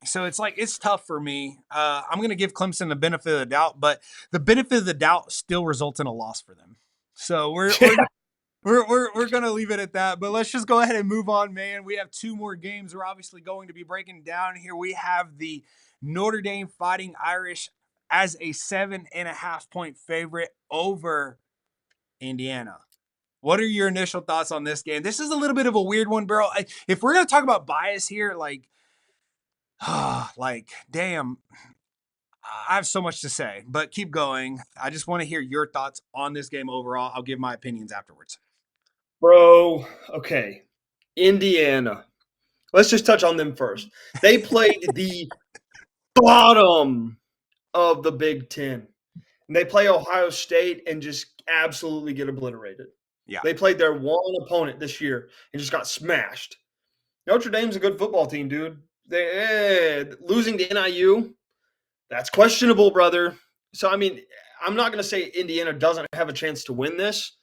So it's like it's tough for me. I'm gonna give Clemson the benefit of the doubt, but the benefit of the doubt still results in a loss for them. So we're Yeah. we're we're gonna leave it at that. But let's just go ahead and move on, man. We have 2 more games we're obviously going to be breaking down here. We have the Notre Dame Fighting Irish as a 7.5 point favorite over Indiana. What are your initial thoughts on this game? This is a little bit of a weird one, bro. If we're gonna talk about bias here, like, like, damn, I have so much to say. But keep going. I just want to hear your thoughts on this game overall. I'll give my opinions afterwards. Bro, okay. Indiana. Let's just touch on them first. They played the bottom of the Big Ten. And they play Ohio State and just absolutely get obliterated. Yeah. They played their one opponent this year and just got smashed. Notre Dame's a good football team, dude. Losing to NIU, that's questionable, brother. So, I mean, I'm not going to say Indiana doesn't have a chance to win this,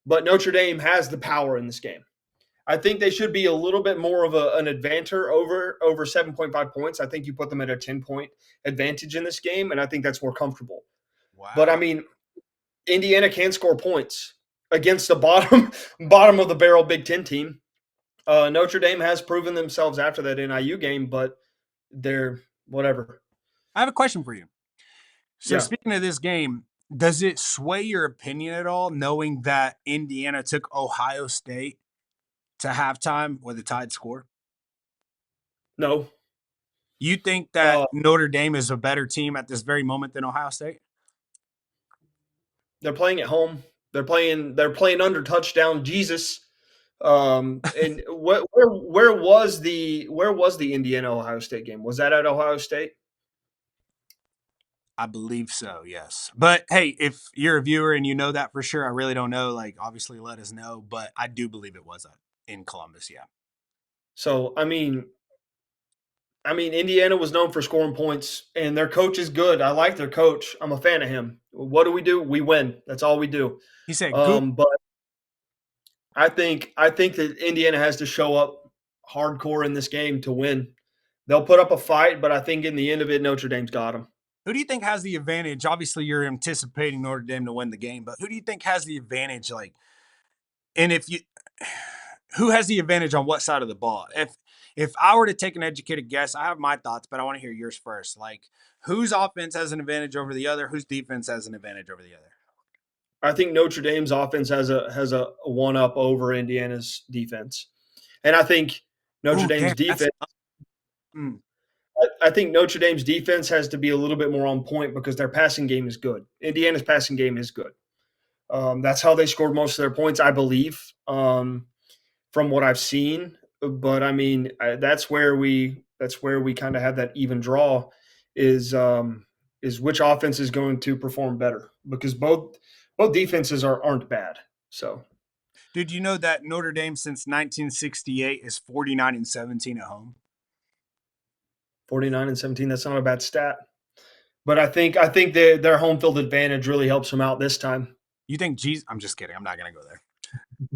but Notre Dame has the power in this game. I think they should be a little bit more of an advanter over 7.5 points. I think you put them at a 10-point advantage in this game, and I think that's more comfortable. But I Wow. mean, Indiana can score points against the bottom of the barrel Big Ten team. Notre Dame has proven themselves after that NIU game, but they're whatever. I have a question for you. So Yeah, speaking of this game, does it sway your opinion at all knowing that Indiana took Ohio State to halftime with a tied score? no, You think that uh, Notre Dame is a better team at this very moment than Ohio State? they're playing at home. They're playing under touchdown Jesus. And where was the Indiana Ohio State game? Was that at Ohio State? I believe so, yes. But hey, if you're a viewer and you know that for sure, I really don't know. Like, obviously, let us know. But I do believe it was in Columbus. Yeah. So I mean, Indiana was known for scoring points, and their coach is good. I like their coach. I'm a fan of him. What do? We win. That's all we do. He said, "Good." But I think that Indiana has to show up hardcore in this game to win. They'll put up a fight, but I think in the end of it, Notre Dame's got them. Who do you think has the advantage? Obviously, you're anticipating Notre Dame to win the game, but who do you think has the advantage? Like, and if you, who has the advantage on what side of the ball? If I were to take an educated guess, I have my thoughts, but I want to hear yours first. Like, whose offense has an advantage over the other? Whose defense has an advantage over the other? I think Notre Dame's offense has a one up over Indiana's defense, and I think Notre Oh, Dame's damn, that's defense. mm, I think Notre Dame's defense has to be a little bit more on point because their passing game is good. Indiana's passing game is good. That's how they scored most of their points, I believe, from what I've seen. But I mean, that's where we kind of have that even draw is which offense is going to perform better because both defenses aren't bad. So Did you know that Notre Dame since 1968 is 49-17 at home? 49-17, that's not a bad stat. But I think their home field advantage really helps them out this time. You think Jesus? I'm just kidding. I'm not gonna go there.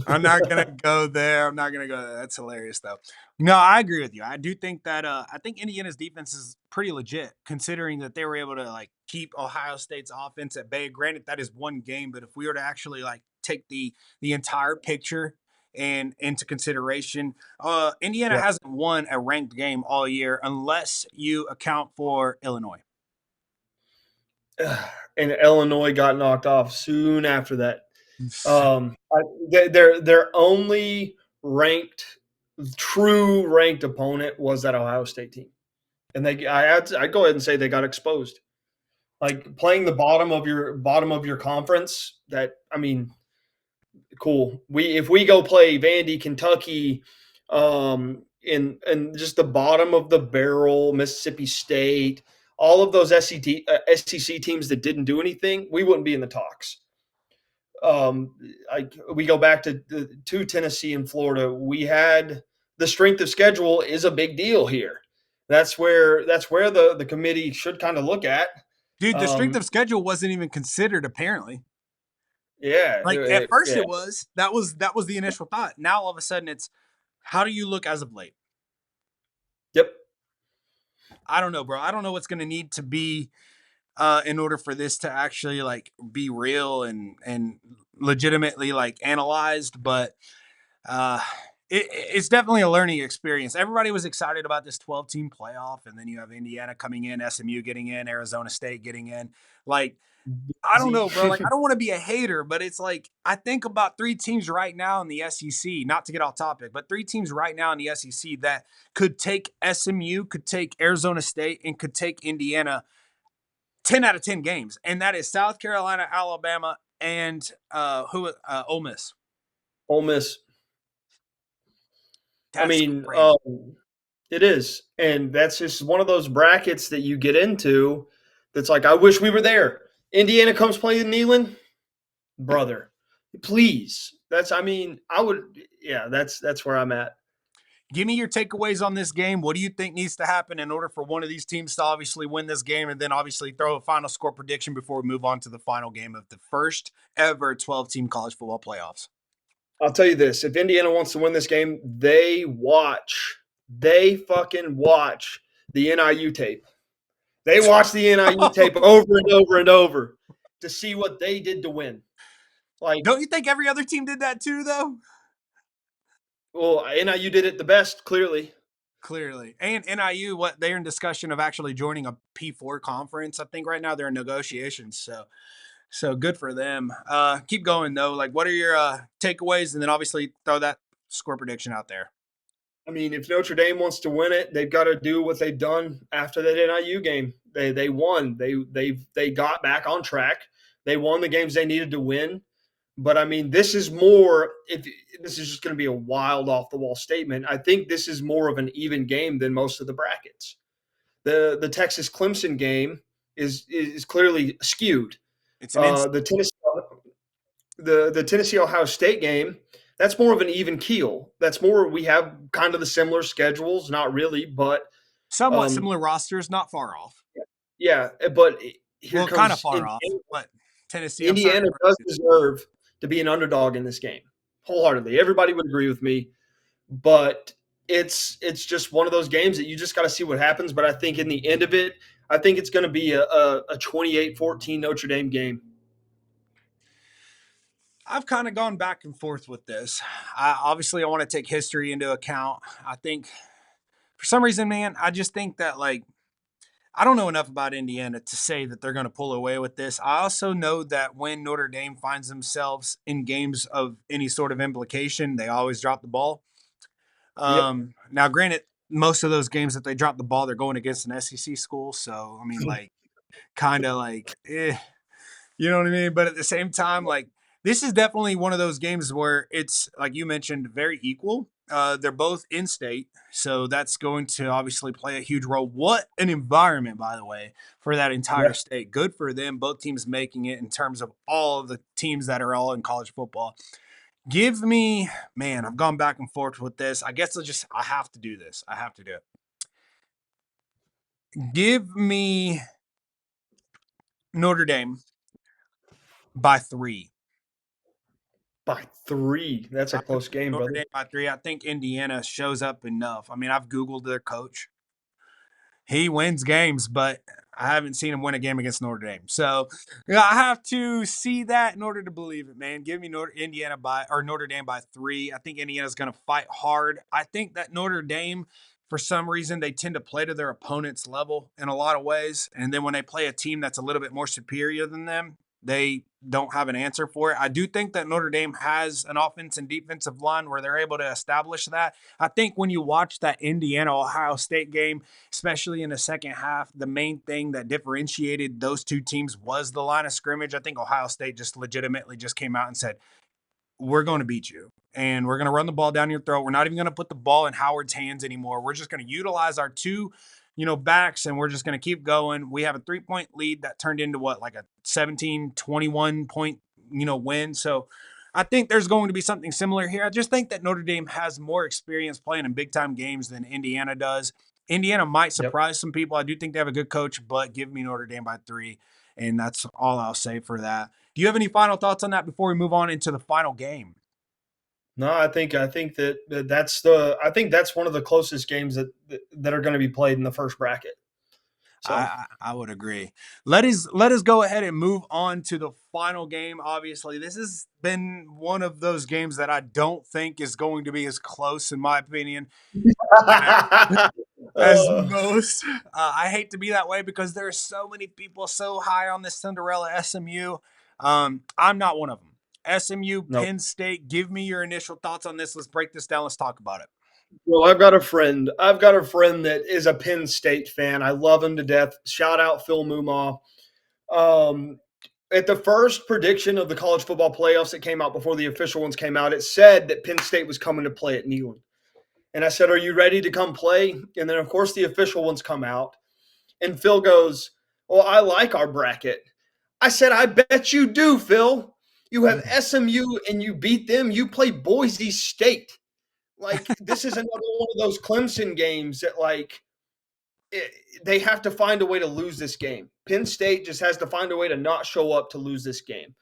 I'm not gonna go there. I'm not gonna go there. That's hilarious though. No, I agree with you. I do think that I think Indiana's defense is pretty legit, considering that they were able to like keep Ohio State's offense at bay. Granted, that is one game, but if we were to actually like take the entire picture and into consideration, Indiana Yeah. hasn't won a ranked game all year unless you account for Illinois. And Illinois got knocked off soon after that. Their only true ranked opponent was that Ohio State team, and I'd go ahead and say they got exposed. Like playing the bottom of your conference. That I mean, cool. If we go play Vandy, Kentucky, in just the bottom of the barrel, Mississippi State, all of those SEC teams that didn't do anything, we wouldn't be in the talks. Like we go back to Tennessee and Florida, we had the strength of schedule is a big deal here. That's where the committee should kind of look at. Dude, the strength Um, of schedule wasn't even considered apparently. yeah, Like at first yeah, it was. That was the initial thought. Now all of a sudden it's how do you look as of late? yep. I don't know, bro. I don't know what's going to need to be in order for this to actually like be real and legitimately like analyzed, but uh it's definitely a learning experience. Everybody was excited about this 12-team playoff, and then you have Indiana coming in, SMU getting in, Arizona State getting in. Like I don't Easy. know, bro. Like, I don't want to be a hater, but it's like I think about three teams right now in the SEC, not to get off topic, but three teams right now in the SEC that could take SMU, could take Arizona State, and could take Indiana 10 out of 10 games. And that is South Carolina, Alabama, and Ole Miss. Ole Miss. I That's mean, crazy. it is, and that's just one of those brackets that you get into. That's like, I wish we were there. Indiana comes playing Neyland, brother. Please, I mean, I would. Yeah, that's where I'm at. Give me your takeaways on this game. What do you think needs to happen in order for one of these teams to obviously win this game, and then obviously throw a final score prediction before we move on to the final game of the first ever 12-team college football playoffs? I'll tell you this: if Indiana wants to win this game, they fucking watch the NIU tape. They watch the NIU tape over and over and over to see what they did to win. Like, Don't you think every other team did that too, though? well, NIU did it the best, clearly. Clearly. And NIU, what they're in discussion of actually joining a P4 conference. I think right now they're in negotiations. So good for them. Keep going though. Like, what are your takeaways? And then obviously throw that score prediction out there. I mean, if Notre Dame wants to win it, they've got to do what they've done after that NIU game. They won. They got back on track. They won the games they needed to win. But I mean, this is more. If this is just going to be a wild off the wall statement, I think this is more of an even game than most of the brackets. The Texas Clemson game is clearly skewed. It's an instant. The Tennessee Ohio State game, that's more of an even keel. That's more we have kind of the similar schedules, not really, but Somewhat um, similar rosters, not far off. yeah. But here Well, kind of comes far off, but Tennessee, I'm sorry. Indiana does deserve to be an underdog in this game, wholeheartedly. Everybody would agree with me, but it's just one of those games that you just got to see what happens. But I think in the end of it, I think it's going to be a 28-14 Notre Dame game. I've kind of gone back and forth with this. Obviously, I want to take history into account. I think for some reason, man, I just think that like I don't know enough about Indiana to say that they're going to pull away with this. I also know that when Notre Dame finds themselves in games of any sort of implication, they always drop the ball. Yep. Now, granted, most of those games that they drop the ball, they're going against an SEC school. So, I mean, like, kind of like, you know what I mean? But at the same time, like, This is definitely one of those games where it's, like you mentioned, very equal. They're both in state, so that's going to obviously play a huge role. What an environment, by the way, for that entire Yeah. state. Good for them. Both teams making it in terms of all of the teams that are all in college football. Give me, man, I've gone back and forth with this. I guess I have to do this. I have to do it. Give me Notre Dame by 3. By 3. That's a I'm going close game, Notre brother. Dame by 3. I think Indiana shows up enough. I mean, I've Googled their coach. He wins games, but I haven't seen him win a game against Notre Dame. So yeah, I have to see that in order to believe it, man. Give me Notre Dame by 3. I think Indiana's going to fight hard. I think that Notre Dame, for some reason, they tend to play to their opponent's level in a lot of ways, and then when they play a team that's a little bit more superior than them, they don't have an answer for it. I do think that Notre Dame has an offense and defensive line where they're able to establish that. I think when you watch that Indiana Ohio State game, especially in the second half, the main thing that differentiated those two teams was the line of scrimmage. I think Ohio State just legitimately just came out and said, we're going to beat you and we're going to run the ball down your throat. We're not even going to put the ball in Howard's hands anymore. We're just going to utilize our two, backs, and we're just going to keep going. We have a 3-point lead that turned into what, like a 17-21 point, win. So I think there's going to be something similar here. I just think that Notre Dame has more experience playing in big time games than Indiana does. Indiana might Yep. surprise some people. I do think they have a good coach, but give me Notre Dame by 3. And that's all I'll say for that. Do you have any final thoughts on that before we move on into the final game? No, I think I think that's one of the closest games that are going to be played in the first bracket. So, I would agree. Let us go ahead and move on to the final game. Obviously, this has been one of those games that I don't think is going to be as close, in my opinion, as uh, most. I hate to be that way because there are so many people so high on this Cinderella SMU. I'm not one of them. SMU, no. Penn State. Give me your initial thoughts on this. Let's break this down. Let's talk about it. Well, I've got a friend. I've got a friend that is a Penn State fan. I love him to death. Shout out Phil Mumaw. Um, at the first prediction of the college football playoffs that came out before the official ones came out, it said that Penn State was coming to play at Neyland. And I said, "Are you ready to come play?" And then, of course, the official ones come out. And Phil goes, "Well, I like our bracket." I said, "I bet you do, Phil. You have SMU and you beat them. You play Boise State. Like, this is another one of those Clemson games that, like, they have to find a way to lose this game. Penn State just has to find a way to not show up to lose this game.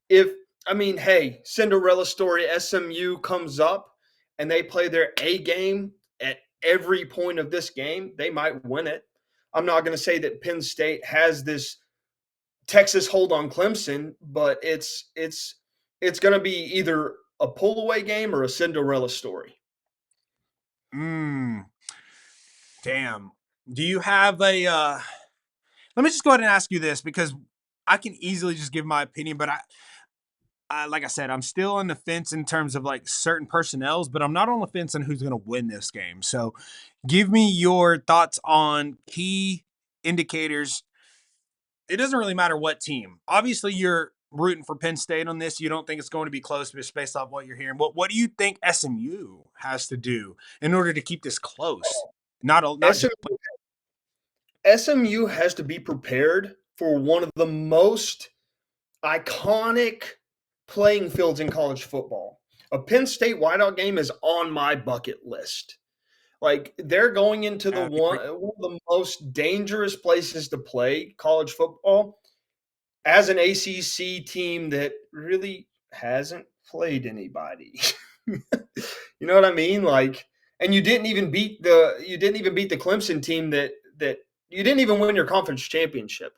If I mean, hey, Cinderella story, SMU comes up and they play their A game at every point of this game, they might win it. I'm not going to say that Penn State has this Texas hold on Clemson, but it's going to be either a pull away game or a Cinderella story. Mm, damn. Do you have a let me just go ahead and ask you this because I can easily just give my opinion, but like I said, I'm still on the fence in terms of like certain personnels, but I'm not on the fence on who's going to win this game. So, give me your thoughts on key indicators. It doesn't really matter what team. Obviously, you're rooting for Penn State on this. You don't think it's going to be close just based off what you're hearing. What do you think SMU has to do in order to keep this close? Not just SMU has to be prepared for one of the most iconic playing fields in college football. A Penn State whiteout game is on my bucket list. Like, they're going into one of the most dangerous places to play college football as an ACC team that really hasn't played anybody. You know what I mean? Like, and you didn't even beat the Clemson team that you didn't even win your conference championship.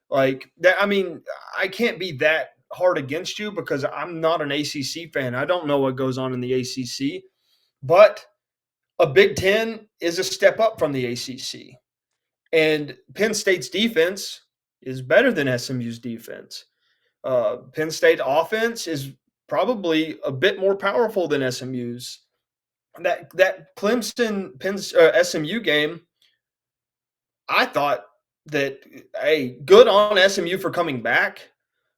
Like that, I mean, I can't be that hard against you because I'm not an ACC fan. I don't know what goes on in the ACC, but a Big Ten is a step up from the ACC. And Penn State's defense is better than SMU's defense. Penn State offense is probably a bit more powerful than SMU's. That Clemson Penn SMU game, I thought that, hey, good on SMU for coming back,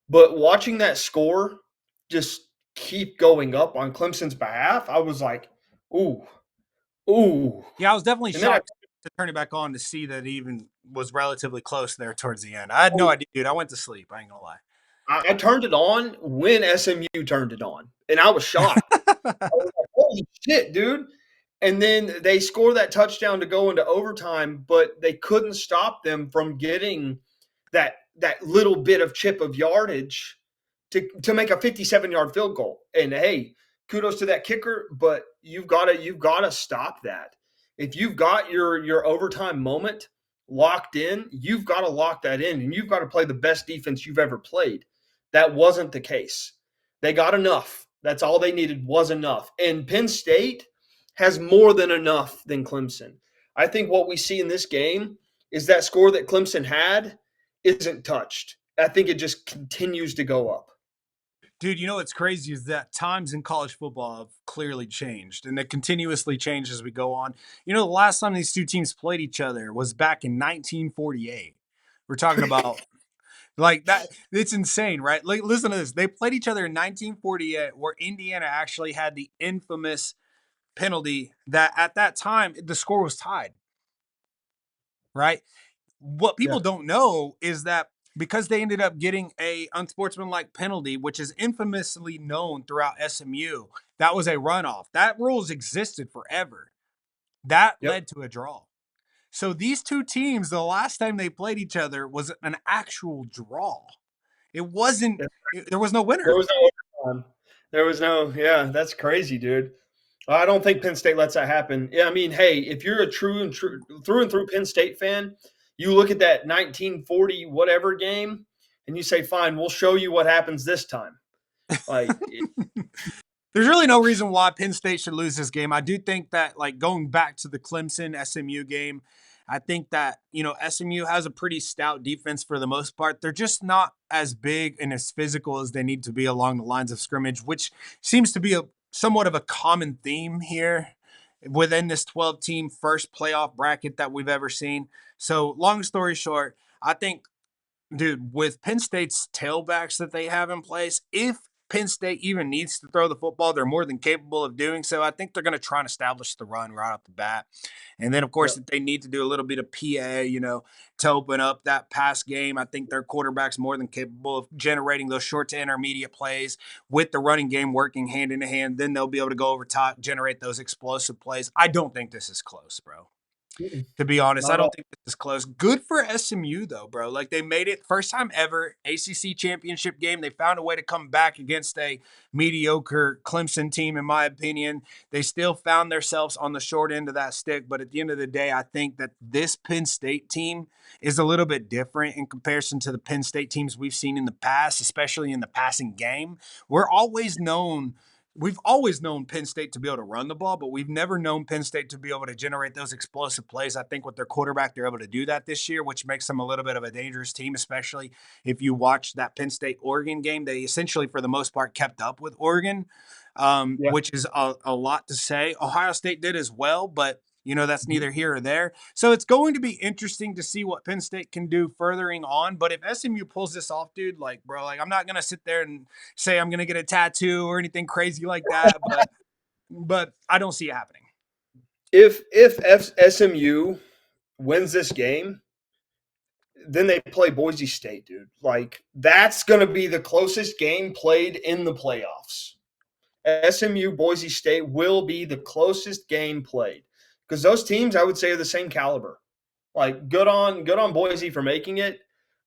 but watching that score just keep going up on Clemson's behalf, I was like, ooh, ooh. Yeah, I was definitely And then I shocked to turn it back on to see that it even was relatively close there towards the end. I had no idea, dude. I went to sleep. I ain't gonna I turned it on when SMU turned it on, and I was shocked. lie. I was like, holy shit, dude. And then they score that touchdown to go into overtime, but they couldn't stop them from getting that little bit of chip of yardage to make a 57-yard field goal. And hey, kudos to that kicker, but you've got to stop that. If you've got your overtime moment locked in, you've got to lock that in, and you've got to play the best defense you've ever played. That wasn't the case. They got enough. That's all they needed was enough. And Penn State has more than enough than Clemson. I think what we see in this game is that score that Clemson had isn't touched. I think it just continues to go up. Dude, you know what's crazy is that times in college football have clearly changed and they continuously change as we go on. You know, the last time these two teams played each other was back in 1948. We're talking about like that. It's insane, right? Like, listen to this. They played each other in 1948, where Indiana actually had the infamous penalty that at that time the score was tied, right? What Yeah. people don't know is that because they ended up getting a unsportsmanlike penalty, which is infamously known throughout SMU, that was a runoff. That rules existed forever. That Yep. led to a draw. So these two teams, the last time they played each other was an actual draw. It wasn't. There was no There winner. was no overtime. There was no. Yeah, that's crazy, dude. I don't think Penn State lets that happen. Yeah, I mean, hey, if you're a true through and through Penn State fan, you look at that 1940 whatever game, and you say, "Fine, we'll show you what happens this time." Like, There's really no reason why Penn State should lose this game. I do think that, like, going back to the Clemson SMU game, I think that, you know, SMU has a pretty stout defense for the most part. They're just not as big and as physical as they need to be along the lines of scrimmage, which seems to be a somewhat of a common theme here within this 12 team first playoff bracket that we've ever seen. So, long story short, I think, dude, with Penn State's tailbacks that they have in place, if Penn State even needs to throw the football, they're more than capable of doing so. I think they're going to try and establish the run right off the bat. And then, of yeah, course, if they need to do a little bit of PA, you know, to open up that pass game, I think their quarterback's more than capable of generating those short to intermediate plays with the running game working hand in hand. Then they'll be able to go over top, generate those explosive plays. I don't think this is close, bro. To be honest, not I at don't all. think this is close. Good for SMU though, bro. Like they made it first time ever ACC championship game. They found a way to come back against a mediocre Clemson team, in my opinion. They still found themselves on the short end of that stick, but at the end of the day, I think that this Penn State team is a little bit different in comparison to the Penn State teams we've seen in the past, especially in the passing game. We're always known We've always known Penn State to be able to run the ball, but we've never known Penn State to be able to generate those explosive plays. I think with their quarterback, they're able to do that this year, which makes them a little bit of a dangerous team, especially if you watch that Penn State Oregon game. They essentially, for the most part, kept up with Oregon, Yeah. which is a lot to say. Ohio State did as well, but you know, that's Mhm. neither here or there. So it's going to be interesting to see what Penn State can do furthering on. But if SMU pulls this off, dude, like, bro, like, I'm not going to sit there and say I'm going to get a tattoo or anything crazy like that, but I don't see it happening. If SMU wins this game, then they play Boise State, dude. Like that's going to be the closest game played in the playoffs. SMU Boise State will be the closest game played because those teams I would say are the same caliber. Like good on Boise for making it,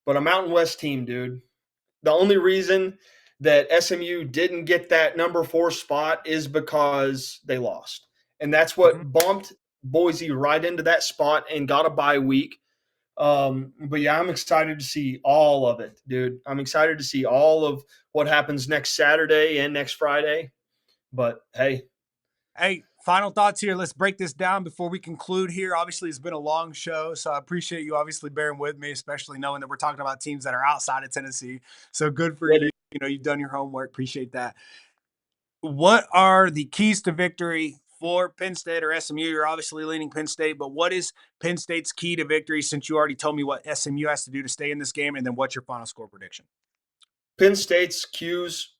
but a Mountain West team, dude. The only reason that SMU didn't get that number 4 spot is because they lost. And that's Mhm. what bumped Boise right into that spot and got a bye week. But yeah, I'm excited to see all of it, dude. I'm excited to see all of what happens next Saturday and next Friday. But hey, Hey, final thoughts here. Let's break this down before we conclude here. Obviously, it's been a long show, so I appreciate you obviously bearing with me, especially knowing that we're talking about teams that are outside of Tennessee. So good for yeah, you. You know, you've done your homework. Appreciate that. What are the keys to victory for Penn State or SMU? You're obviously leaning Penn State, but what is Penn State's key to victory since you already told me what SMU has to do to stay in this game? And then what's your final score prediction? Penn State's cues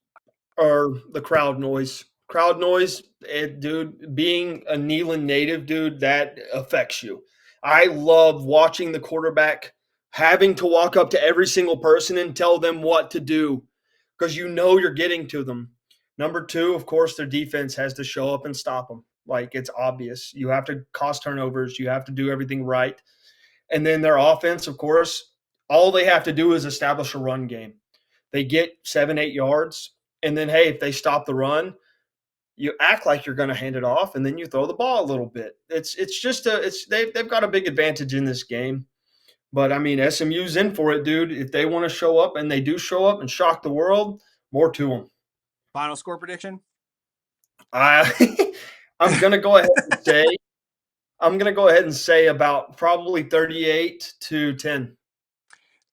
or the crowd noise. Crowd noise, dude, being a Neyland native, dude, that affects you. I love watching the quarterback having to walk up to every single person and tell them what to do because you know you're getting to them. Number two, of course, their defense has to show up and stop them. Like it's obvious. You have to cause turnovers. You have to do everything right. And then their offense, of course, all they have to do is establish a run game. They get 7, 8 yards, and then hey, if they stop the run, you act like you're going to hand it off, and then you throw the ball a little bit. It's just they've got a big advantage in this game. But I mean, SMU's in for it, dude. If they want to show up, and they do show up and shock the world, more to them. Final score prediction? I I'm gonna go ahead and say about probably 38-10.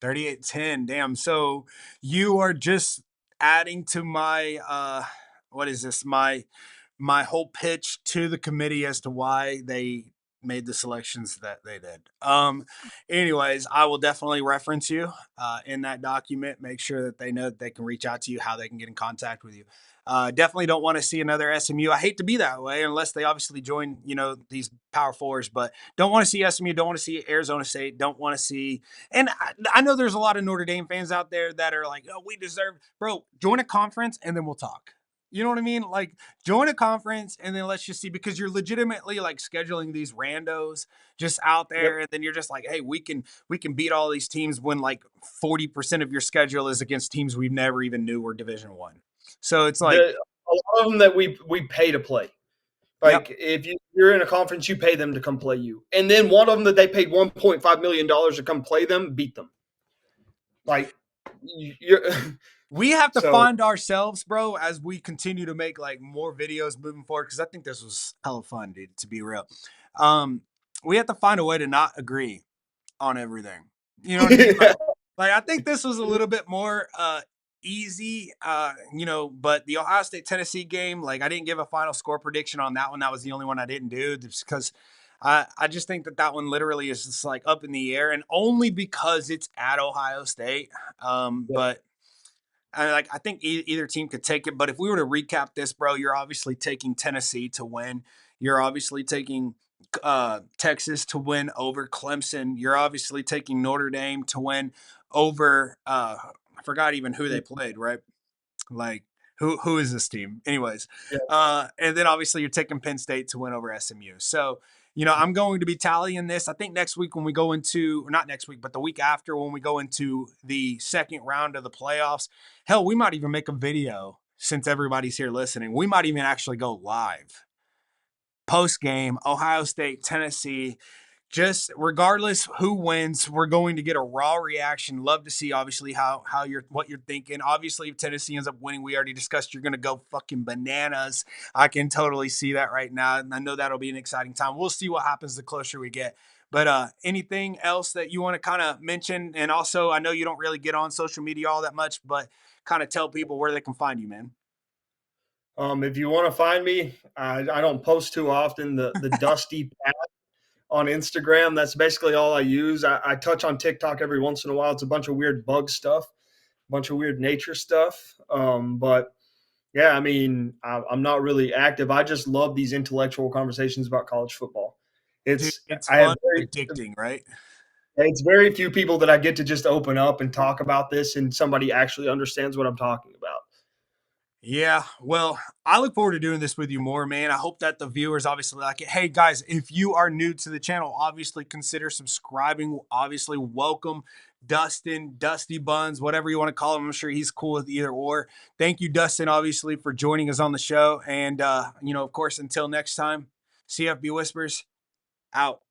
38-10. Damn. So you are just adding to my what is this? My whole pitch to the committee as to why they made the selections that they did. Anyways, I will definitely reference you in that document. Make sure that they know that they can reach out to you, how they can get in contact with you. Definitely don't want to see another SMU. I hate to be that way unless they obviously join, these Power Fours, but don't want to see SMU, don't want to see Arizona State, don't want to see. And I know there's a lot of Notre Dame fans out there that are like, oh, we deserve, bro, join a conference and then we'll talk. You know what I mean? Like, join a conference and then let's just see, because you're legitimately like scheduling these randos just out there, Yep. and then you're just like, hey, we can beat all these teams when like 40% of your schedule is against teams we never even knew were Division 1. So it's like, A lot of them that we pay to play. yep, Like if you're in a conference, you pay them to come play you, and then one of them that they paid $1.5 million to come play them beat them. Like you're we have to so find ourselves, bro, as we continue to make like more videos moving forward. Because I think this was hella fun, dude. To be real, um, we have to find a way to not agree on everything. You know what I mean? yeah. Like I think this was a little bit more easy, but the Ohio State Tennessee game, like I didn't give a final score prediction on that one. That was the only one I didn't do, just because I just think that one literally is just like up in the air, and only because it's at Ohio State. But I think either team could take it. But if we were to recap this, bro, you're obviously taking Tennessee to win. You're obviously taking Texas to win over Clemson. You're obviously taking Notre Dame to win over. I forgot even who they played. Right? Like who is this team? Anyways, Yeah. and then obviously you're taking Penn State to win over SMU. So I'm going to be tallying this. I think next week when we go into, or not next week, but the week after when we go into the second round of the playoffs, hell, we might even make a video since everybody's here listening. We might even actually go live post game, Ohio State, Tennessee. Just regardless who wins, we're going to get a raw reaction. Love to see obviously how what you're thinking. Obviously, if Tennessee ends up winning, we already discussed you're going to go fucking bananas. I can totally see that right now, and I know that'll be an exciting time. We'll see what happens the closer we get. But anything else that you want to kind of mention? And also, I know you don't really get on social media all that much, but kind of tell people where they can find you, man. If you want to find me, I don't post too often. The Dusty on Instagram. That's basically all I use. I touch on TikTok every once in a while. It's a bunch of weird bug stuff, a bunch of weird nature stuff. But yeah, I mean, I'm not really active. I just love these intellectual conversations about college football. Dude, It's it's I have fun, very addicting, right? it's very few people that I get to just open up and talk about this, and somebody actually understands what I'm talking about. Yeah, well, I look forward to doing this with you more, man. I hope that the viewers obviously like it. Hey, guys, if you are new to the channel, obviously consider subscribing. Obviously, welcome Dustin, Dusty Buns, whatever you want to call him. I'm sure he's cool with either or. Thank you, Dustin, obviously, for joining us on the show. And, of course, until next time, CFB Whispers out.